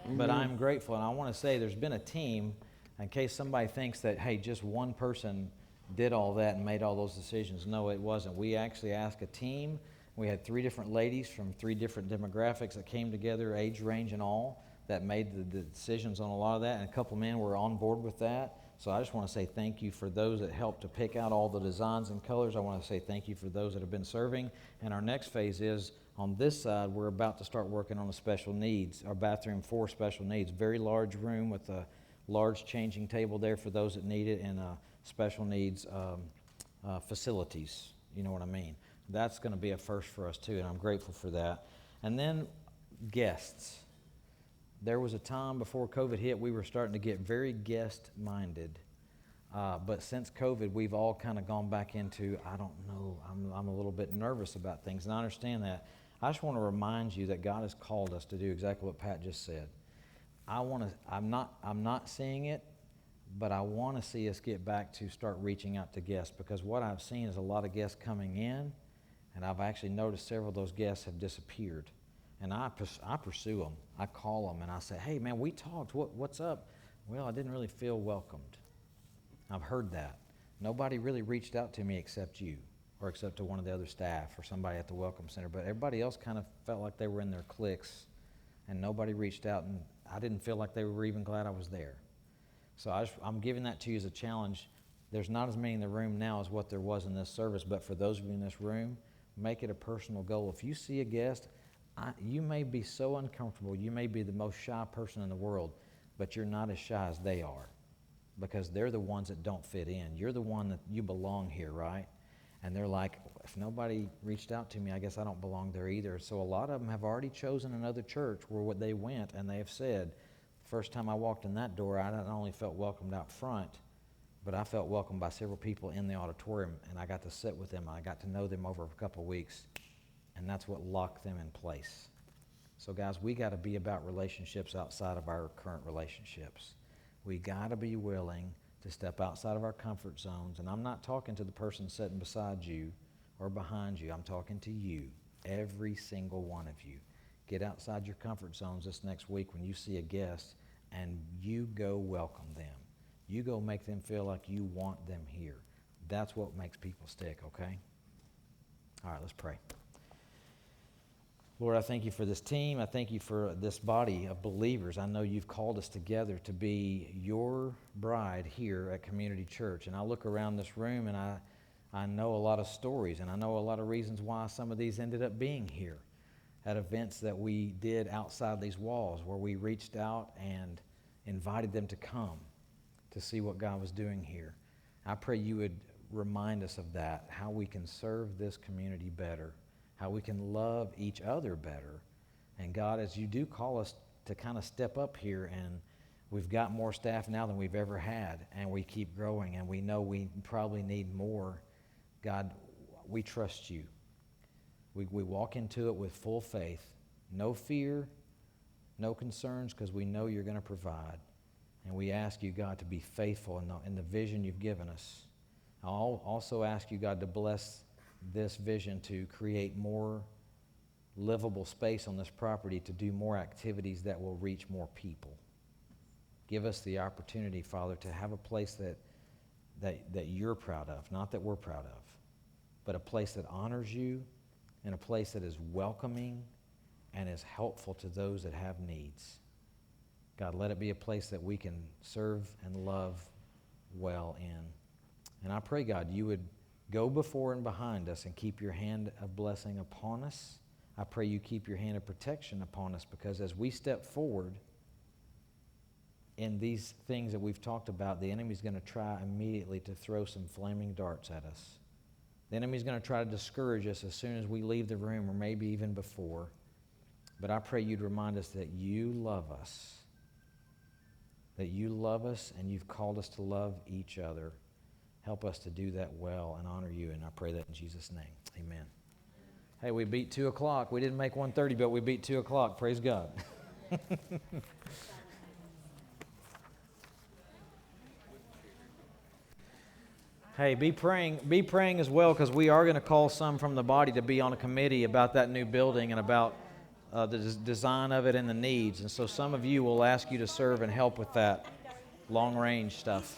Mm-hmm. But I'm grateful, and I want to say there's been a team, in case somebody thinks that, hey, just one person did all that and made all those decisions. No, it wasn't. We actually asked a team. We had 3 different ladies from 3 different demographics that came together, age range and all, that made the decisions on a lot of that, and a couple men were on board with that. So I just want to say thank you for those that helped to pick out all the designs and colors. I want to say thank you for those that have been serving. And our next phase is, on this side, we're about to start working on the special needs, our bathroom for special needs. Very large room with a large changing table there for those that need it, and special needs facilities. You know what I mean? That's going to be a first for us too, and I'm grateful for that. And then guests. There was a time before COVID hit, we were starting to get very guest-minded. But since COVID, we've all kind of gone back into, I don't know, I'm a little bit nervous about things, and I understand that. I just want to remind you that God has called us to do exactly what Pat just said. I'm not seeing it, but I want to see us get back to start reaching out to guests, because what I've seen is a lot of guests coming in, and I've actually noticed several of those guests have disappeared. And I pursue them. I call them and I say, hey, man, we talked. What's up? Well, I didn't really feel welcomed. I've heard that. Nobody really reached out to me except you, or except to one of the other staff or somebody at the Welcome Center. But everybody else kind of felt like they were in their cliques, and nobody reached out, and I didn't feel like they were even glad I was there. So I'm giving that to you as a challenge. There's not as many in the room now as what there was in this service, but for those of you in this room, make it a personal goal. If you see a guest, you may be so uncomfortable, you may be the most shy person in the world, but you're not as shy as they are, because they're the ones that don't fit in. You're the one that you belong here, right? And they're like, if nobody reached out to me, I guess I don't belong there either. So a lot of them have already chosen another church where they went, and they have said, the first time I walked in that door, I not only felt welcomed out front, but I felt welcomed by several people in the auditorium, and I got to sit with them. I got to know them over a couple of weeks. And that's what locked them in place. So guys, we got to be about relationships outside of our current relationships. We got to be willing to step outside of our comfort zones. And I'm not talking to the person sitting beside you or behind you. I'm talking to you, every single one of you. Get outside your comfort zones this next week when you see a guest, and you go welcome them. You go make them feel like you want them here. That's what makes people stick, okay? All right, let's pray. Lord, I thank you for this team. I thank you for this body of believers. I know you've called us together to be your bride here at Community Church. And I look around this room, and I know a lot of stories, and I know a lot of reasons why some of these ended up being here at events that we did outside these walls, where we reached out and invited them to come to see what God was doing here. I pray you would remind us of that, how we can serve this community better, how we can love each other better. And God, as you do call us to kind of step up here, and we've got more staff now than we've ever had, and we keep growing, and we know we probably need more. God, we trust you. We walk into it with full faith, no fear, no concerns, because we know you're going to provide. And we ask you, God, to be faithful in the vision you've given us. I'll also ask you, God, to bless this vision to create more livable space on this property, to do more activities that will reach more people. Give us the opportunity, Father, to have a place that you're proud of, not that we're proud of, but a place that honors you, and a place that is welcoming and is helpful to those that have needs. God, let it be a place that we can serve and love well in. And I pray, God, you would go before and behind us and keep your hand of blessing upon us. I pray you keep your hand of protection upon us, because as we step forward in these things that we've talked about, the enemy's going to try immediately to throw some flaming darts at us. The enemy's going to try to discourage us as soon as we leave the room, or maybe even before. But I pray you'd remind us that you love us, and you've called us to love each other. Help us to do that well and honor you, and I pray that in Jesus' name. Amen. Hey, we beat 2 o'clock. We didn't make 1:30, but we beat 2 o'clock. Praise God. Hey, be praying as well, because we are going to call some from the body to be on a committee about that new building and about the design of it and the needs. And so some of you will ask you to serve and help with that long-range stuff.